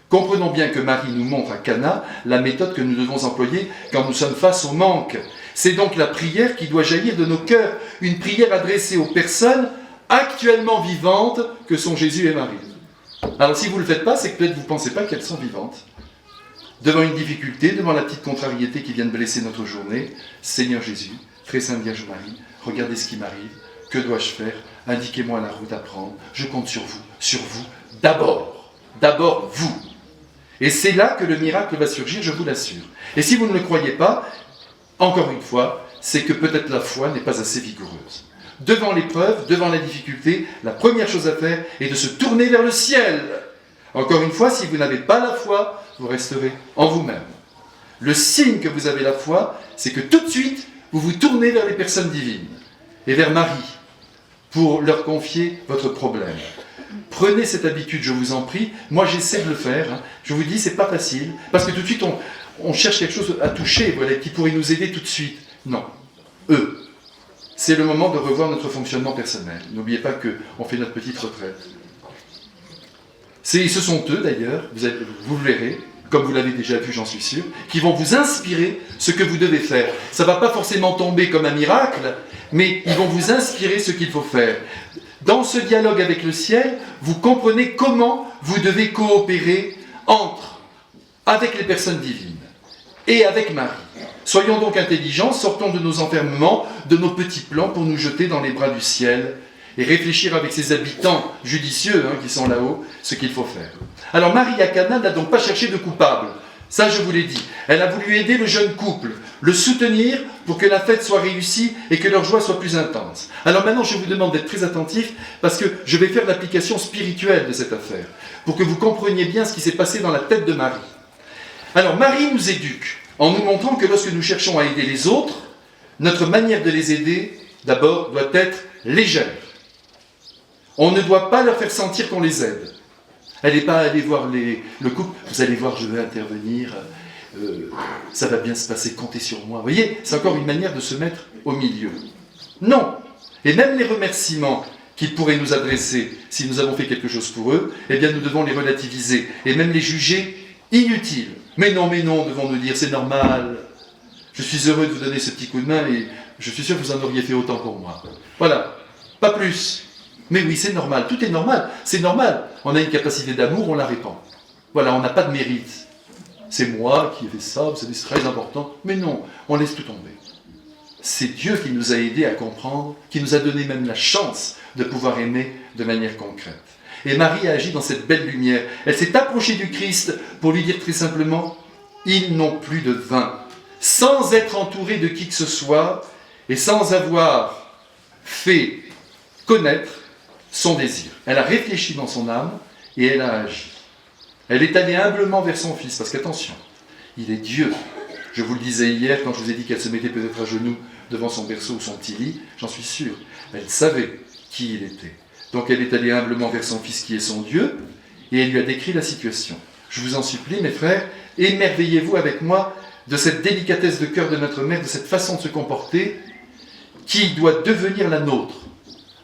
Comprenons bien que Marie nous montre à Cana la méthode que nous devons employer quand nous sommes face au manque. C'est donc la prière qui doit jaillir de nos cœurs, une prière adressée aux personnes actuellement vivantes que sont Jésus et Marie. Alors si vous ne le faites pas, c'est que peut-être vous ne pensez pas qu'elles sont vivantes. Devant une difficulté, devant la petite contrariété qui vient de blesser notre journée, Seigneur Jésus, très sainte Vierge Marie, regardez ce qui m'arrive, que dois-je faire? Indiquez-moi la route à prendre, je compte sur vous, d'abord vous. Et c'est là que le miracle va surgir, je vous l'assure. Et si vous ne le croyez pas, encore une fois, c'est que peut-être la foi n'est pas assez vigoureuse. Devant l'épreuve, devant la difficulté, la première chose à faire est de se tourner vers le ciel. Encore une fois, si vous n'avez pas la foi, vous resterez en vous-même. Le signe que vous avez la foi, c'est que tout de suite, vous vous tournez vers les personnes divines et vers Marie pour leur confier votre problème. Prenez cette habitude, je vous en prie. Moi, j'essaie de le faire. Je vous dis, c'est pas facile, parce que tout de suite, on cherche quelque chose à toucher, voilà, qui pourrait nous aider tout de suite. Non. Eux. C'est le moment de revoir notre fonctionnement personnel. N'oubliez pas qu'on fait notre petite retraite. Ce sont eux, d'ailleurs, vous le verrez, comme vous l'avez déjà vu, j'en suis sûr, qui vont vous inspirer ce que vous devez faire. Ça ne va pas forcément tomber comme un miracle, mais ils vont vous inspirer ce qu'il faut faire. Dans ce dialogue avec le ciel, vous comprenez comment vous devez coopérer avec les personnes divines et avec Marie. Soyons donc intelligents, sortons de nos enfermements, de nos petits plans pour nous jeter dans les bras du ciel et réfléchir avec ses habitants judicieux qui sont là-haut, ce qu'il faut faire. Alors Marie à Cana n'a donc pas cherché de coupable. Ça, je vous l'ai dit. Elle a voulu aider le jeune couple. le soutenir pour que la fête soit réussie et que leur joie soit plus intense. Alors maintenant, je vous demande d'être très attentifs parce que je vais faire l'application spirituelle de cette affaire, pour que vous compreniez bien ce qui s'est passé dans la tête de Marie. Alors, Marie nous éduque en nous montrant que lorsque nous cherchons à aider les autres, notre manière de les aider, d'abord, doit être légère. On ne doit pas leur faire sentir qu'on les aide. Elle n'est pas allée voir le couple, vous allez voir, je vais intervenir, ça va bien se passer, comptez sur moi. Vous voyez, c'est encore une manière de se mettre au milieu. Non. Et même les remerciements qu'ils pourraient nous adresser si nous avons fait quelque chose pour eux, eh bien nous devons les relativiser et même les juger inutiles. Mais non, devons-nous dire, c'est normal. Je suis heureux de vous donner ce petit coup de main et je suis sûr que vous en auriez fait autant pour moi. Voilà, pas plus. Mais oui, c'est normal, tout est normal, c'est normal. On a une capacité d'amour, on la répand. Voilà, on n'a pas de mérite. C'est moi qui ai fait ça, c'est très important. Mais non, on laisse tout tomber. C'est Dieu qui nous a aidés à comprendre, qui nous a donné même la chance de pouvoir aimer de manière concrète. Et Marie a agi dans cette belle lumière. Elle s'est approchée du Christ pour lui dire très simplement, ils n'ont plus de vin. Sans être entourée de qui que ce soit et sans avoir fait connaître son désir. Elle a réfléchi dans son âme et elle a agi. Elle est allée humblement vers son fils, parce qu'attention, il est Dieu. Je vous le disais hier quand je vous ai dit qu'elle se mettait peut-être à genoux devant son berceau ou son petit lit, j'en suis sûr. Elle savait qui il était. Donc elle est allée humblement vers son fils qui est son Dieu et elle lui a décrit la situation. Je vous en supplie, mes frères, émerveillez-vous avec moi de cette délicatesse de cœur de notre mère, de cette façon de se comporter qui doit devenir la nôtre.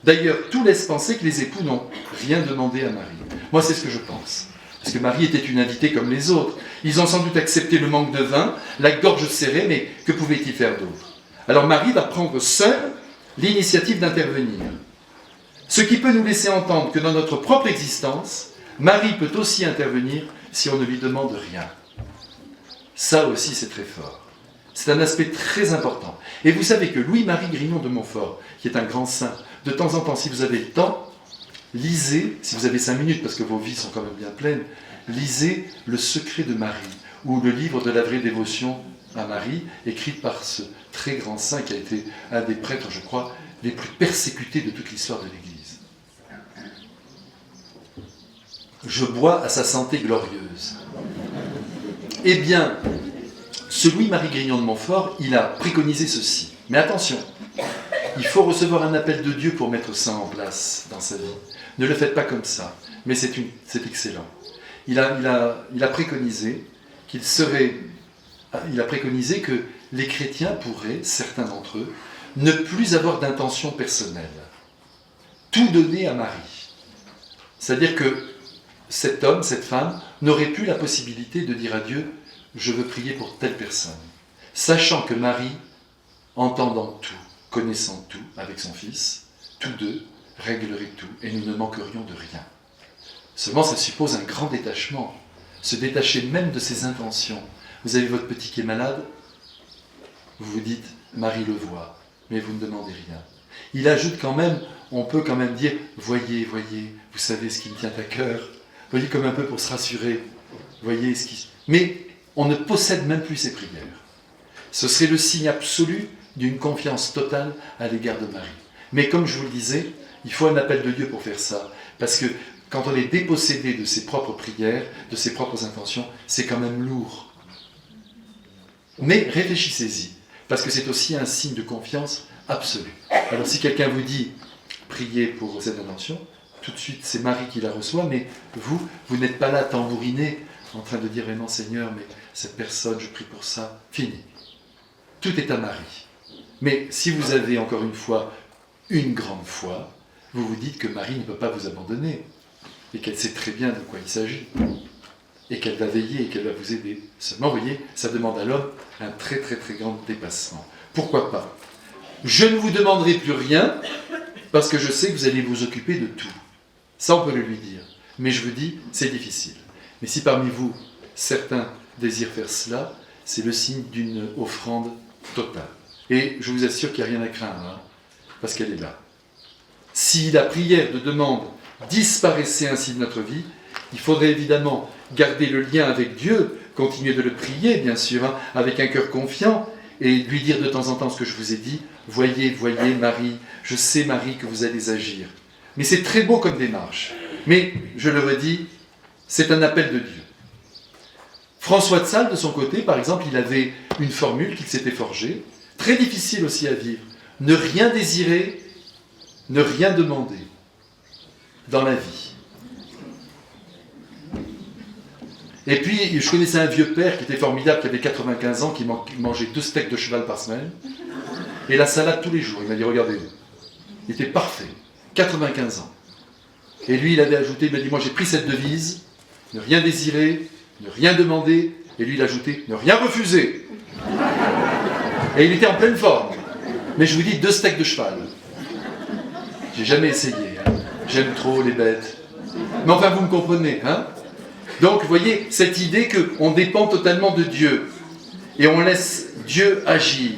D'ailleurs, tout laisse penser que les époux n'ont rien demandé à Marie. Moi, c'est ce que je pense. Parce que Marie était une invitée comme les autres. Ils ont sans doute accepté le manque de vin, la gorge serrée, mais que pouvaient-ils faire d'autre? Alors Marie va prendre seule l'initiative d'intervenir. Ce qui peut nous laisser entendre que dans notre propre existence, Marie peut aussi intervenir si on ne lui demande rien. Ça aussi, c'est très fort. C'est un aspect très important. Et vous savez que Louis-Marie Grignon de Montfort, qui est un grand saint, de temps en temps, si vous avez le temps, lisez, si vous avez 5 minutes, parce que vos vies sont quand même bien pleines, lisez Le secret de Marie, ou le livre de la vraie dévotion à Marie, écrit par ce très grand saint qui a été un des prêtres, je crois, les plus persécutés de toute l'histoire de l'Église. Je bois à sa santé glorieuse. Eh bien, ce Louis-Marie Grignon de Montfort, il a préconisé ceci. Mais attention, il faut recevoir un appel de Dieu pour mettre ça en place dans sa vie. Ne le faites pas comme ça, mais c'est excellent. Il a préconisé que les chrétiens pourraient, certains d'entre eux, ne plus avoir d'intention personnelle. Tout donner à Marie. C'est-à-dire que cet homme, cette femme, n'aurait plus la possibilité de dire à Dieu « je veux prier pour telle personne », sachant que Marie, entendant tout, connaissant tout avec son fils, tous deux régleraient tout et nous ne manquerions de rien. Seulement, ça suppose un grand détachement, se détacher même de ses intentions. Vous avez votre petit qui est malade, vous vous dites « Marie le voit », mais vous ne demandez rien. Il ajoute quand même, on peut quand même dire « voyez, vous savez ce qui me tient à cœur », voyez comme un peu pour se rassurer, voyez ce qui... Mais on ne possède même plus ses prières. Ce serait le signe absolu d'une confiance totale à l'égard de Marie. Mais comme je vous le disais, il faut un appel de Dieu pour faire ça. Parce que quand on est dépossédé de ses propres prières, de ses propres intentions, c'est quand même lourd. Mais réfléchissez-y, parce que c'est aussi un signe de confiance absolue. Alors si quelqu'un vous dit « priez pour cette intention », tout de suite c'est Marie qui la reçoit, mais vous n'êtes pas là tambouriné, en train de dire « non Seigneur, mais cette personne, je prie pour ça », fini. Tout est à Marie. Mais si vous avez encore une fois une grande foi, vous vous dites que Marie ne peut pas vous abandonner et qu'elle sait très bien de quoi il s'agit et qu'elle va veiller et qu'elle va vous aider. Seulement, vous voyez, ça demande à l'homme un très très très grand dépassement. Pourquoi pas? Je ne vous demanderai plus rien parce que je sais que vous allez vous occuper de tout. Ça, on peut le lui dire. Mais je vous dis, c'est difficile. Mais si parmi vous, certains désirent faire cela, c'est le signe d'une offrande totale. Et je vous assure qu'il n'y a rien à craindre, hein, parce qu'elle est là. Si la prière de demande disparaissait ainsi de notre vie, il faudrait évidemment garder le lien avec Dieu, continuer de le prier, bien sûr, hein, avec un cœur confiant, et lui dire de temps en temps ce que je vous ai dit. Voyez, voyez, Marie, je sais, Marie, que vous allez agir. Mais c'est très beau comme démarche. Mais, je le redis, c'est un appel de Dieu. François de Sales, de son côté, par exemple, il avait une formule qu'il s'était forgée, très difficile aussi à vivre. Ne rien désirer, ne rien demander dans la vie. Et puis, je connaissais un vieux père qui était formidable, qui avait 95 ans, qui mangeait 2 steaks de cheval par semaine, et la salade tous les jours. Il m'a dit, regardez, il était parfait, 95 ans. Et lui, il avait ajouté, il m'a dit, moi j'ai pris cette devise, ne rien désirer, ne rien demander, et lui, il a ajouté, ne rien refuser. Et il était en pleine forme. Mais je vous dis, 2 steaks de cheval. J'ai jamais essayé, hein. J'aime trop les bêtes. Mais enfin, vous me comprenez, hein? Donc, vous voyez, cette idée qu'on dépend totalement de Dieu et on laisse Dieu agir.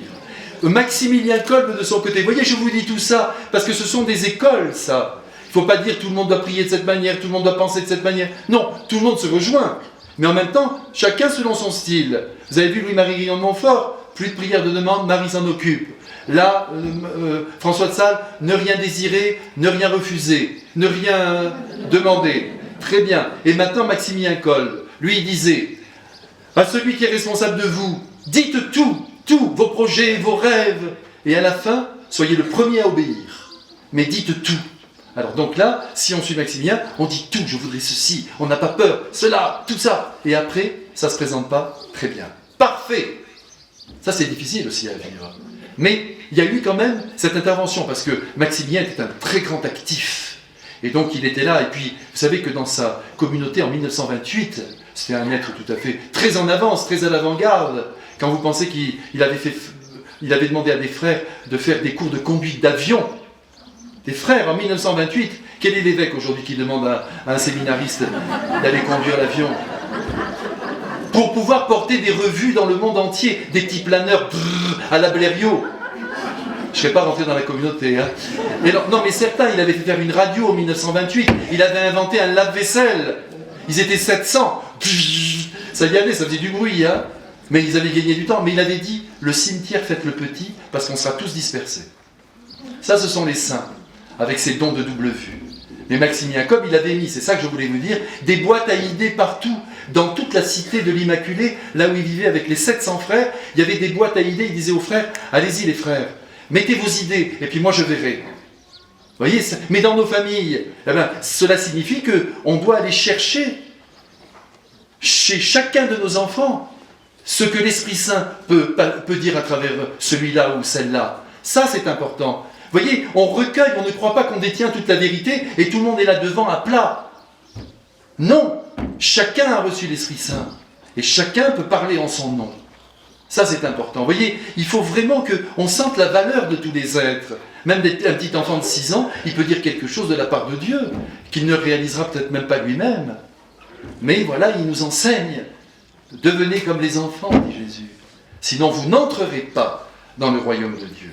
Maximilien Kolbe, de son côté, vous voyez, je vous dis tout ça parce que ce sont des écoles, ça. Il ne faut pas dire tout le monde doit prier de cette manière, tout le monde doit penser de cette manière. Non, tout le monde se rejoint. Mais en même temps, chacun selon son style. Vous avez vu Louis-Marie Guillon de Montfort, plus de prières de demande, Marie s'en occupe. Là, François de Sales, ne rien désirer, ne rien refuser, ne rien demander. Très bien. Et maintenant, Maximilien Kolbe, lui, il disait, à celui qui est responsable de vous, dites tout, vos projets, vos rêves, et à la fin, soyez le premier à obéir. Mais dites tout. Alors donc là, si on suit Maximilien, on dit tout, je voudrais ceci, on n'a pas peur, cela, tout ça. Et après, ça ne se présente pas très bien. Parfait. Ça, c'est difficile aussi à vivre. Mais il y a eu quand même cette intervention, parce que Maximilien était un très grand actif. Et donc il était là, et puis vous savez que dans sa communauté en 1928, c'était un être tout à fait très en avance, très à l'avant-garde. Quand vous pensez qu'il avait demandé à des frères de faire des cours de conduite d'avion, des frères en 1928, quel est l'évêque aujourd'hui qui demande à un séminariste d'aller conduire l'avion? Pour pouvoir porter des revues dans le monde entier, des petits planeurs à la Blériot. Je ne serais pas rentré dans la communauté. Hein. Et non, mais certains, il avait fait faire une radio en 1928. Il avait inventé un lave-vaisselle. Ils étaient 700. Ça y allait, ça faisait du bruit. Hein. Mais ils avaient gagné du temps. Mais il avait dit, le cimetière, faites-le petit, parce qu'on sera tous dispersés. Ça, ce sont les saints, avec ces dons de double vue. Mais Maximilien Kolbe, il avait mis, c'est ça que je voulais vous dire, des boîtes à idées partout. Dans toute la cité de l'Immaculée, là où il vivait avec les 700 frères, il y avait des boîtes à idées. Il disait aux frères, allez-y les frères, mettez vos idées, et puis moi je verrai. Vous voyez, mais dans nos familles, eh bien, cela signifie qu'on doit aller chercher chez chacun de nos enfants ce que l'Esprit Saint peut dire à travers celui-là ou celle-là. Ça, c'est important. Vous voyez, on recueille, on ne croit pas qu'on détient toute la vérité et tout le monde est là devant à plat. Non, chacun a reçu l'Esprit Saint et chacun peut parler en son nom. Ça, c'est important. Vous voyez, il faut vraiment qu'on sente la valeur de tous les êtres. Même un petit enfant de 6 ans, il peut dire quelque chose de la part de Dieu, qu'il ne réalisera peut-être même pas lui-même. Mais voilà, il nous enseigne. Devenez comme les enfants, dit Jésus. Sinon, vous n'entrerez pas dans le royaume de Dieu.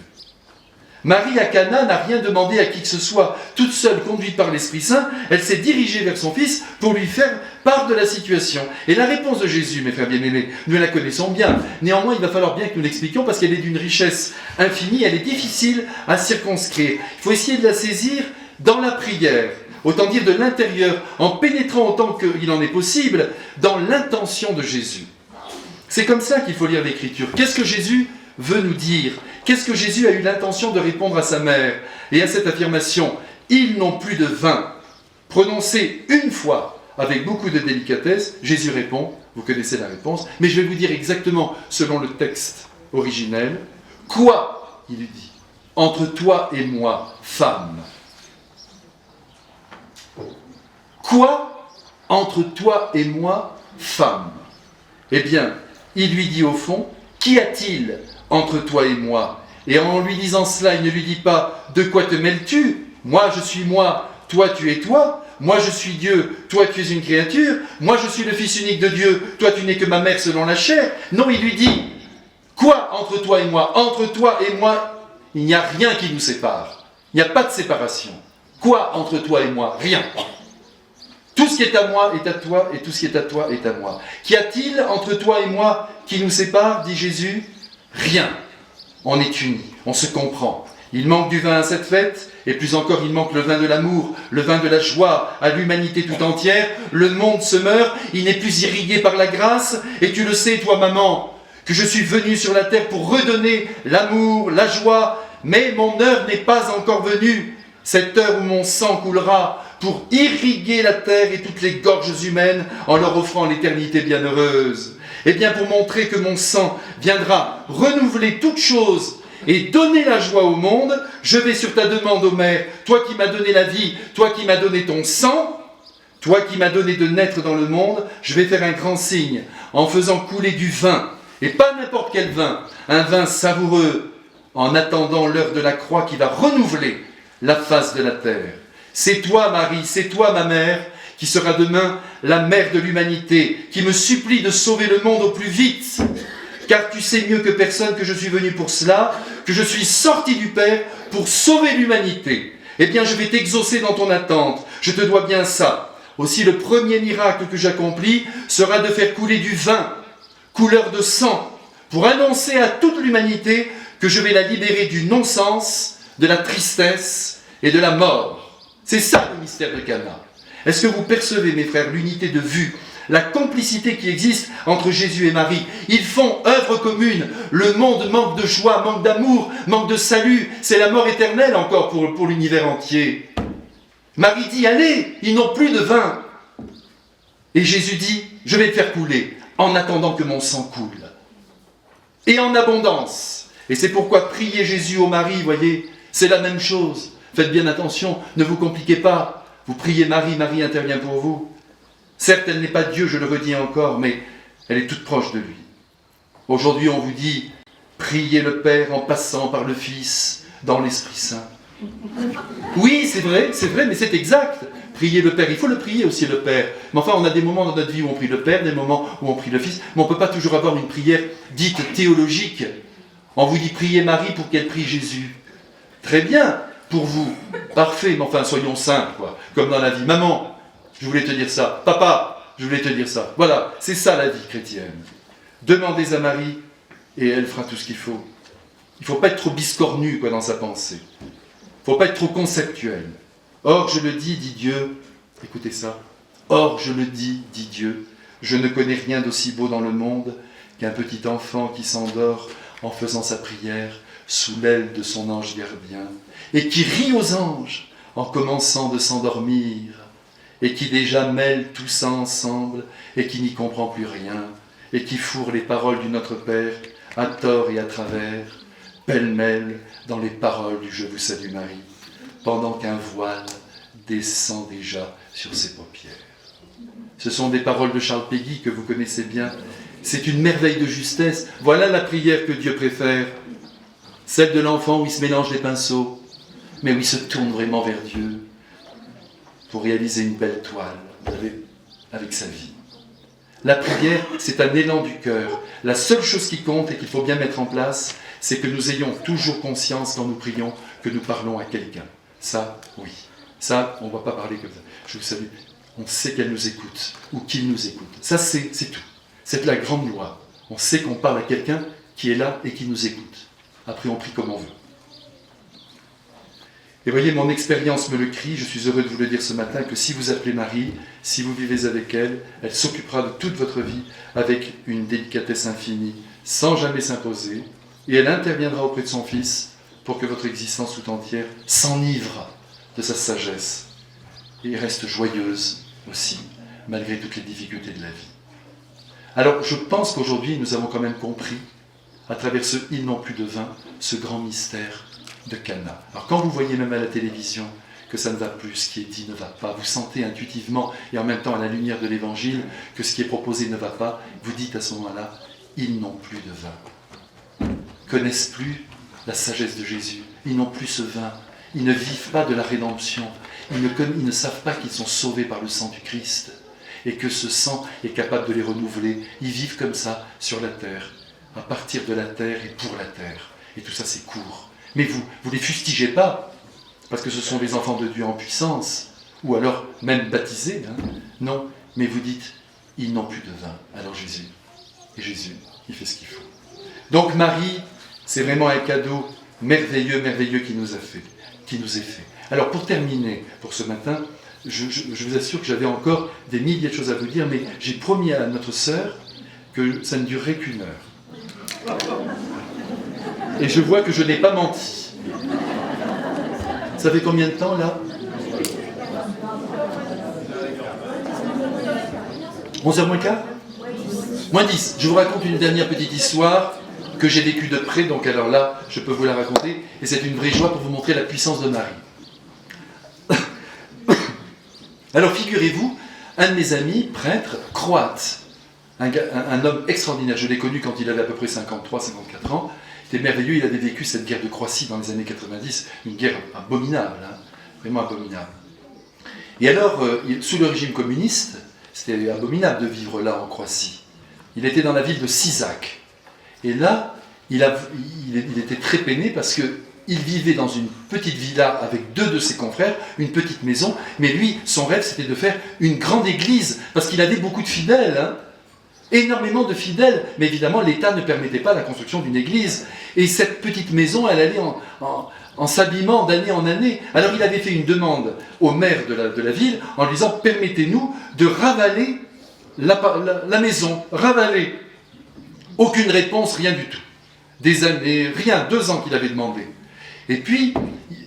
Marie à Cana n'a rien demandé à qui que ce soit. Toute seule, conduite par l'Esprit Saint, elle s'est dirigée vers son fils pour lui faire part de la situation. Et la réponse de Jésus, mes frères bien-aimés, nous la connaissons bien. Néanmoins, il va falloir bien que nous l'expliquions parce qu'elle est d'une richesse infinie, elle est difficile à circonscrire. Il faut essayer de la saisir dans la prière, autant dire de l'intérieur, en pénétrant autant qu'il en est possible dans l'intention de Jésus. C'est comme ça qu'il faut lire l'Écriture. Qu'est-ce que Jésus veut nous dire? Qu'est-ce que Jésus a eu l'intention de répondre à sa mère? Et à cette affirmation, ils n'ont plus de vin, prononcée une fois avec beaucoup de délicatesse, Jésus répond, vous connaissez la réponse, mais je vais vous dire exactement selon le texte originel, quoi, il lui dit, entre toi et moi, femme? Quoi entre toi et moi, femme? Eh bien, il lui dit au fond, qu'y a-t-il entre toi et moi? Et en lui disant cela, il ne lui dit pas « De quoi te mêles-tu? Moi je suis moi, toi tu es toi. Moi je suis Dieu, toi tu es une créature. Moi je suis le Fils unique de Dieu, toi tu n'es que ma mère selon la chair. » Non, il lui dit « Quoi entre toi et moi? Entre toi et moi, il n'y a rien qui nous sépare. Il n'y a pas de séparation. Quoi entre toi et moi? Rien. Tout ce qui est à moi est à toi, et tout ce qui est à toi est à moi. Qu'y a-t-il entre toi et moi qui nous sépare, dit Jésus? Rien. On est unis, on se comprend. Il manque du vin à cette fête, et plus encore il manque le vin de l'amour, le vin de la joie à l'humanité tout entière. Le monde se meurt, il n'est plus irrigué par la grâce, et tu le sais, toi maman, que je suis venu sur la terre pour redonner l'amour, la joie, mais mon heure n'est pas encore venue, cette heure où mon sang coulera pour irriguer la terre et toutes les gorges humaines en leur offrant l'éternité bienheureuse. Eh bien, pour montrer que mon sang viendra renouveler toutes choses et donner la joie au monde, je vais sur ta demande, ô Mère, toi qui m'as donné la vie, toi qui m'as donné ton sang, toi qui m'as donné de naître dans le monde, je vais faire un grand signe en faisant couler du vin, et pas n'importe quel vin, un vin savoureux, en attendant l'heure de la croix qui va renouveler la face de la terre. C'est toi, Marie, c'est toi, ma mère, qui sera demain la mère de l'humanité, qui me supplie de sauver le monde au plus vite. Car tu sais mieux que personne que je suis venu pour cela, que je suis sorti du Père pour sauver l'humanité. Eh bien, je vais t'exaucer dans ton attente. Je te dois bien ça. Aussi, le premier miracle que j'accomplis sera de faire couler du vin, couleur de sang, pour annoncer à toute l'humanité que je vais la libérer du non-sens, de la tristesse et de la mort. C'est ça le mystère de Cana. Est-ce que vous percevez, mes frères, l'unité de vue, la complicité qui existe entre Jésus et Marie? Ils font œuvre commune. Le monde manque de joie, manque d'amour, manque de salut. C'est la mort éternelle encore pour l'univers entier. Marie dit, allez, ils n'ont plus de vin. Et Jésus dit, je vais le faire couler en attendant que mon sang coule. Et en abondance. Et c'est pourquoi prier Jésus au Marie, voyez, c'est la même chose. Faites bien attention, ne vous compliquez pas. Vous priez Marie, Marie intervient pour vous. Certes, elle n'est pas Dieu, je le redis encore, mais elle est toute proche de lui. Aujourd'hui, on vous dit, priez le Père en passant par le Fils dans l'Esprit Saint. Oui, c'est vrai, mais c'est exact. Priez le Père, il faut le prier aussi le Père. Mais enfin, on a des moments dans notre vie où on prie le Père, des moments où on prie le Fils, mais on ne peut pas toujours avoir une prière dite théologique. On vous dit, priez Marie pour qu'elle prie Jésus. Très bien, pour vous, parfait, mais enfin, soyons simples, quoi, comme dans la vie. Maman, je voulais te dire ça. Papa, je voulais te dire ça. Voilà, c'est ça la vie chrétienne. Demandez à Marie et elle fera tout ce qu'il faut. Il ne faut pas être trop biscornu dans sa pensée. Il ne faut pas être trop conceptuel. Or, je le dis, dit Dieu, écoutez ça. Or, je le dis, dit Dieu, je ne connais rien d'aussi beau dans le monde qu'un petit enfant qui s'endort en faisant sa prière sous l'aile de son ange gardien et qui rit aux anges en commençant de s'endormir, et qui déjà mêle tout ça ensemble, et qui n'y comprend plus rien, et qui fourre les paroles du Notre Père à tort et à travers, pêle-mêle dans les paroles du « Je vous salue Marie », pendant qu'un voile descend déjà sur ses paupières. Ce sont des paroles de Charles Péguy que vous connaissez bien. C'est une merveille de justesse. Voilà la prière que Dieu préfère, celle de l'enfant où il se mélange les pinceaux, mais où il se tourne vraiment vers Dieu pour réaliser une belle toile avec sa vie. La prière, c'est un élan du cœur. La seule chose qui compte et qu'il faut bien mettre en place, c'est que nous ayons toujours conscience quand nous prions que nous parlons à quelqu'un. Ça, oui. Ça, on ne va pas parler comme ça. Je vous salue. On sait qu'elle nous écoute ou qu'il nous écoute. Ça, c'est tout. C'est la grande loi. On sait qu'on parle à quelqu'un qui est là et qui nous écoute. Après, on prie comme on veut. Et voyez, mon expérience me le crie, je suis heureux de vous le dire ce matin, que si vous appelez Marie, si vous vivez avec elle, elle s'occupera de toute votre vie avec une délicatesse infinie, sans jamais s'imposer, et elle interviendra auprès de son Fils pour que votre existence tout entière s'enivre de sa sagesse et reste joyeuse aussi, malgré toutes les difficultés de la vie. Alors, je pense qu'aujourd'hui, nous avons quand même compris, à travers ce « Ils n'ont plus de vin », ce grand mystère de Cana. Alors quand vous voyez même à la télévision que ça ne va plus, ce qui est dit ne va pas, vous sentez intuitivement et en même temps à la lumière de l'évangile que ce qui est proposé ne va pas, vous dites à ce moment-là, ils n'ont plus de vin. Connaissent plus la sagesse de Jésus, ils n'ont plus ce vin, ils ne vivent pas de la rédemption, ils ne savent pas qu'ils sont sauvés par le sang du Christ et que ce sang est capable de les renouveler. Ils vivent comme ça sur la terre, à partir de la terre et pour la terre. Et tout ça c'est court. Mais vous ne les fustigez pas, parce que ce sont les enfants de Dieu en puissance, ou alors même baptisés. Non, mais vous dites, ils n'ont plus de vin. Alors Jésus, il fait ce qu'il faut. Donc Marie, c'est vraiment un cadeau merveilleux, merveilleux qui nous est fait. Alors pour terminer, pour ce matin, je vous assure que j'avais encore des milliers de choses à vous dire, mais j'ai promis à notre sœur que ça ne durerait qu'1 heure. Et je vois que je n'ai pas menti. Ça fait combien de temps là ? 11h moins quart ? Moins 10. Je vous raconte une dernière petite histoire que j'ai vécue de près, donc alors là, je peux vous la raconter, et c'est une vraie joie pour vous montrer la puissance de Marie. Alors figurez-vous, un de mes amis, prêtre, croate, un homme extraordinaire, je l'ai connu quand il avait à peu près 53-54 ans, c'était merveilleux, il avait vécu cette guerre de Croatie dans les années 90, une guerre abominable, hein, vraiment abominable. Et alors, sous le régime communiste, c'était abominable de vivre là en Croatie. Il était dans la ville de Sisak. Et là, il était très peiné parce qu'il vivait dans une petite villa avec 2 de ses confrères, une petite maison, mais lui, son rêve, c'était de faire une grande église, parce qu'il avait beaucoup de fidèles, hein, énormément de fidèles, mais évidemment, l'État ne permettait pas la construction d'une église. Et cette petite maison, elle allait en s'abîmant d'année en année. Alors il avait fait une demande au maire de la ville, en lui disant « Permettez-nous de ravaler la maison, ravaler ». Aucune réponse, rien du tout. Des années, rien, 2 ans qu'il avait demandé. Et puis,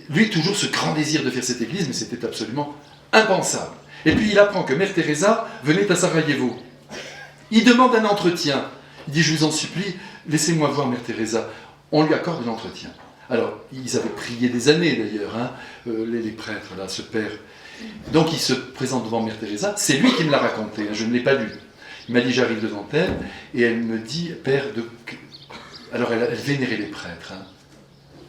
lui, toujours ce grand désir de faire cette église, mais c'était absolument impensable. Et puis, il apprend que Mère Teresa venait à Sarajevo. Il demande un entretien. Il dit, je vous en supplie, laissez-moi voir Mère Teresa. On lui accorde l'entretien. Alors, ils avaient prié des années d'ailleurs, hein, les prêtres, là, ce père. Donc, il se présente devant Mère Teresa. C'est lui qui me l'a raconté, hein, je ne l'ai pas lu. Il m'a dit, j'arrive devant elle, et elle me dit, Père, alors elle vénérait les prêtres. Hein.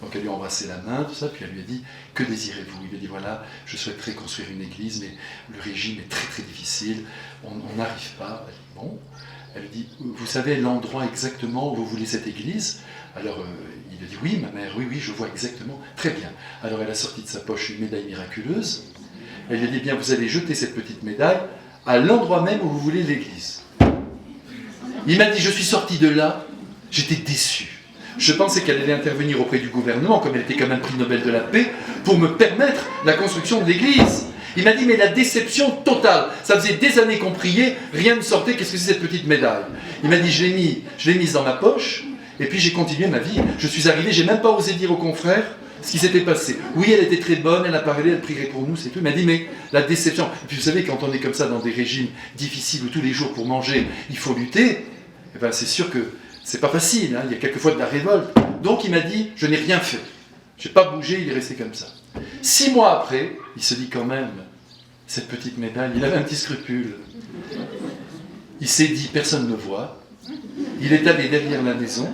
Donc elle lui a embrassé la main, tout ça, puis elle lui a dit, que désirez-vous ? Il lui a dit, voilà, je souhaiterais construire une église, mais le régime est très très difficile, on n'arrive pas. Elle dit, bon. Elle lui dit, vous savez l'endroit exactement où vous voulez cette église ? Alors il lui a dit, oui, ma mère, oui, je vois exactement, très bien. Alors elle a sorti de sa poche une médaille miraculeuse. Elle lui a dit, bien, vous allez jeter cette petite médaille à l'endroit même où vous voulez l'église. Il m'a dit, je suis sorti de là, j'étais déçu. Je pensais qu'elle allait intervenir auprès du gouvernement, comme elle était quand même prix Nobel de la paix, pour me permettre la construction de l'église. Il m'a dit, mais la déception totale. Ça faisait des années qu'on priait, rien ne sortait, qu'est-ce que c'est cette petite médaille ? Il m'a dit, je l'ai mise dans ma poche, et puis j'ai continué ma vie. Je suis arrivé, j'ai même pas osé dire aux confrères ce qui s'était passé. Oui, elle était très bonne, elle a parlé, elle prierait pour nous, c'est tout. Il m'a dit, mais la déception. Et puis vous savez, quand on est comme ça dans des régimes difficiles où tous les jours pour manger, il faut lutter, eh ben, c'est sûr que c'est pas facile, hein, il y a quelquefois de la révolte. Donc il m'a dit, je n'ai rien fait. Je n'ai pas bougé, il est resté comme ça. 6 mois après, il se dit quand même, cette petite médaille, il avait un petit scrupule. Il s'est dit, personne ne voit. Il est allé derrière la maison.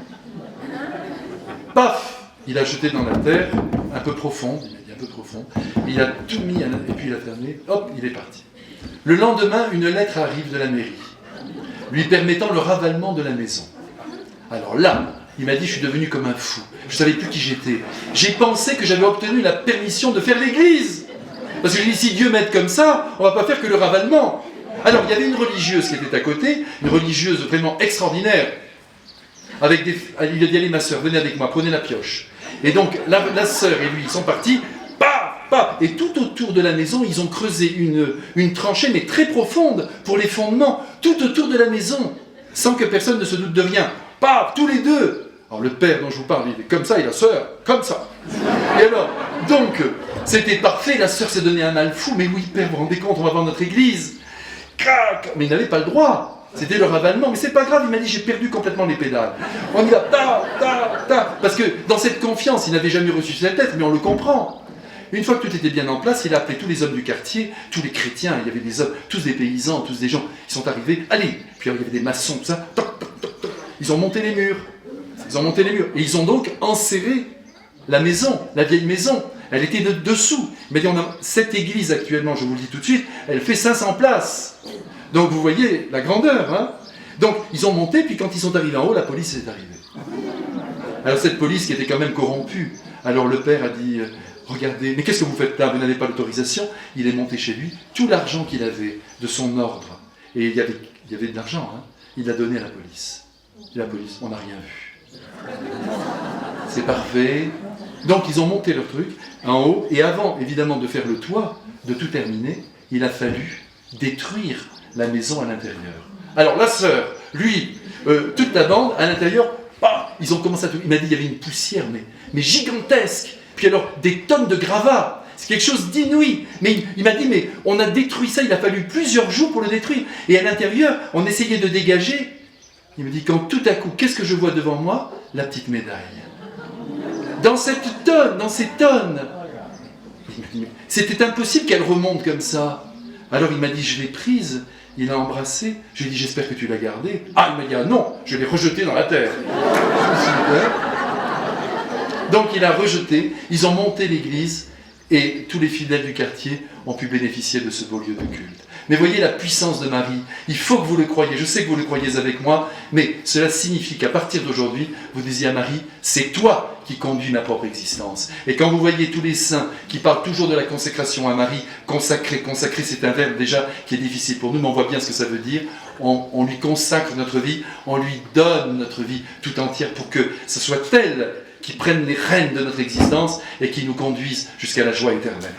Paf ! Il a jeté dans la terre, un peu profonde, il m'a dit un peu profond. Il a tout mis, et puis il a fermé, hop, il est parti. Le lendemain, une lettre arrive de la mairie, lui permettant le ravalement de la maison. Alors là, il m'a dit, je suis devenu comme un fou. Je ne savais plus qui j'étais. J'ai pensé que j'avais obtenu la permission de faire l'église. Parce que j'ai dit, si Dieu m'aide comme ça, on ne va pas faire que le ravalement. Alors, il y avait une religieuse qui était à côté, une religieuse vraiment extraordinaire. Il a dit, allez ma sœur, venez avec moi, prenez la pioche. Et donc, la sœur et lui, ils sont partis, et tout autour de la maison, ils ont creusé une tranchée, mais très profonde, pour les fondements, tout autour de la maison, sans que personne ne se doute de rien. Tous les deux. Alors le père dont je vous parle, il est comme ça, et la sœur, comme ça. Et alors, donc, c'était parfait, la sœur s'est donné un mal fou, mais oui, père, vous vous rendez compte, on va voir notre église. Mais il n'avait pas le droit. C'était le ravalement, mais c'est pas grave, il m'a dit, j'ai perdu complètement les pédales. On y va, parce que dans cette confiance, il n'avait jamais reçu cette lettre, mais on le comprend. Une fois que tout était bien en place, il a appelé tous les hommes du quartier, tous les chrétiens, il y avait des hommes, tous des paysans, tous des gens, ils sont arrivés, allez, puis il y avait des maçons, tout ça, ils ont monté les murs, et ils ont donc enserré la maison, la vieille maison, elle était dessous. Il m'a dit, cette église actuellement, je vous le dis tout de suite, elle fait 500 places. Donc vous voyez la grandeur, hein. Donc ils ont monté, puis quand ils sont arrivés en haut, la police est arrivée. Alors cette police qui était quand même corrompue, alors le père a dit, regardez, mais qu'est-ce que vous faites là, vous n'avez pas l'autorisation. Il est monté chez lui, tout l'argent qu'il avait de son ordre, et il y avait de l'argent, hein, il l'a donné à la police. Et la police, on n'a rien vu. C'est parfait. Donc ils ont monté leur truc en haut, et avant évidemment de faire le toit, de tout terminer, il a fallu détruire la maison à l'intérieur. Alors la sœur, lui, toute la bande, à l'intérieur, ils ont commencé à tout... Il m'a dit qu'il y avait une poussière, mais gigantesque. Puis alors, des tonnes de gravats. C'est quelque chose d'inouï. Mais il m'a dit, mais on a détruit ça, il a fallu plusieurs jours pour le détruire. Et à l'intérieur, on essayait de dégager. Il me dit, quand tout à coup, qu'est-ce que je vois devant moi? La petite médaille. Dans cette tonne, dans ces tonnes. C'était impossible qu'elle remonte comme ça. Alors il m'a dit, je l'ai prise. Il a embrassé. Je lui ai dit, j'espère que tu l'as gardée. Ah, il m'a dit, ah non, je l'ai rejetée dans la terre. Donc il a rejeté. Ils ont monté l'église. Et tous les fidèles du quartier ont pu bénéficier de ce beau lieu de culte. Mais voyez la puissance de Marie. Il faut que vous le croyiez. Je sais que vous le croyez avec moi, mais cela signifie qu'à partir d'aujourd'hui, vous disiez à Marie, c'est toi qui conduis ma propre existence. Et quand vous voyez tous les saints qui parlent toujours de la consécration à Marie, consacrer, c'est un verbe déjà qui est difficile pour nous, mais on voit bien ce que ça veut dire. On lui consacre notre vie, on lui donne notre vie tout entière pour que ce soit elle qui prenne les rênes de notre existence et qui nous conduise jusqu'à la joie éternelle.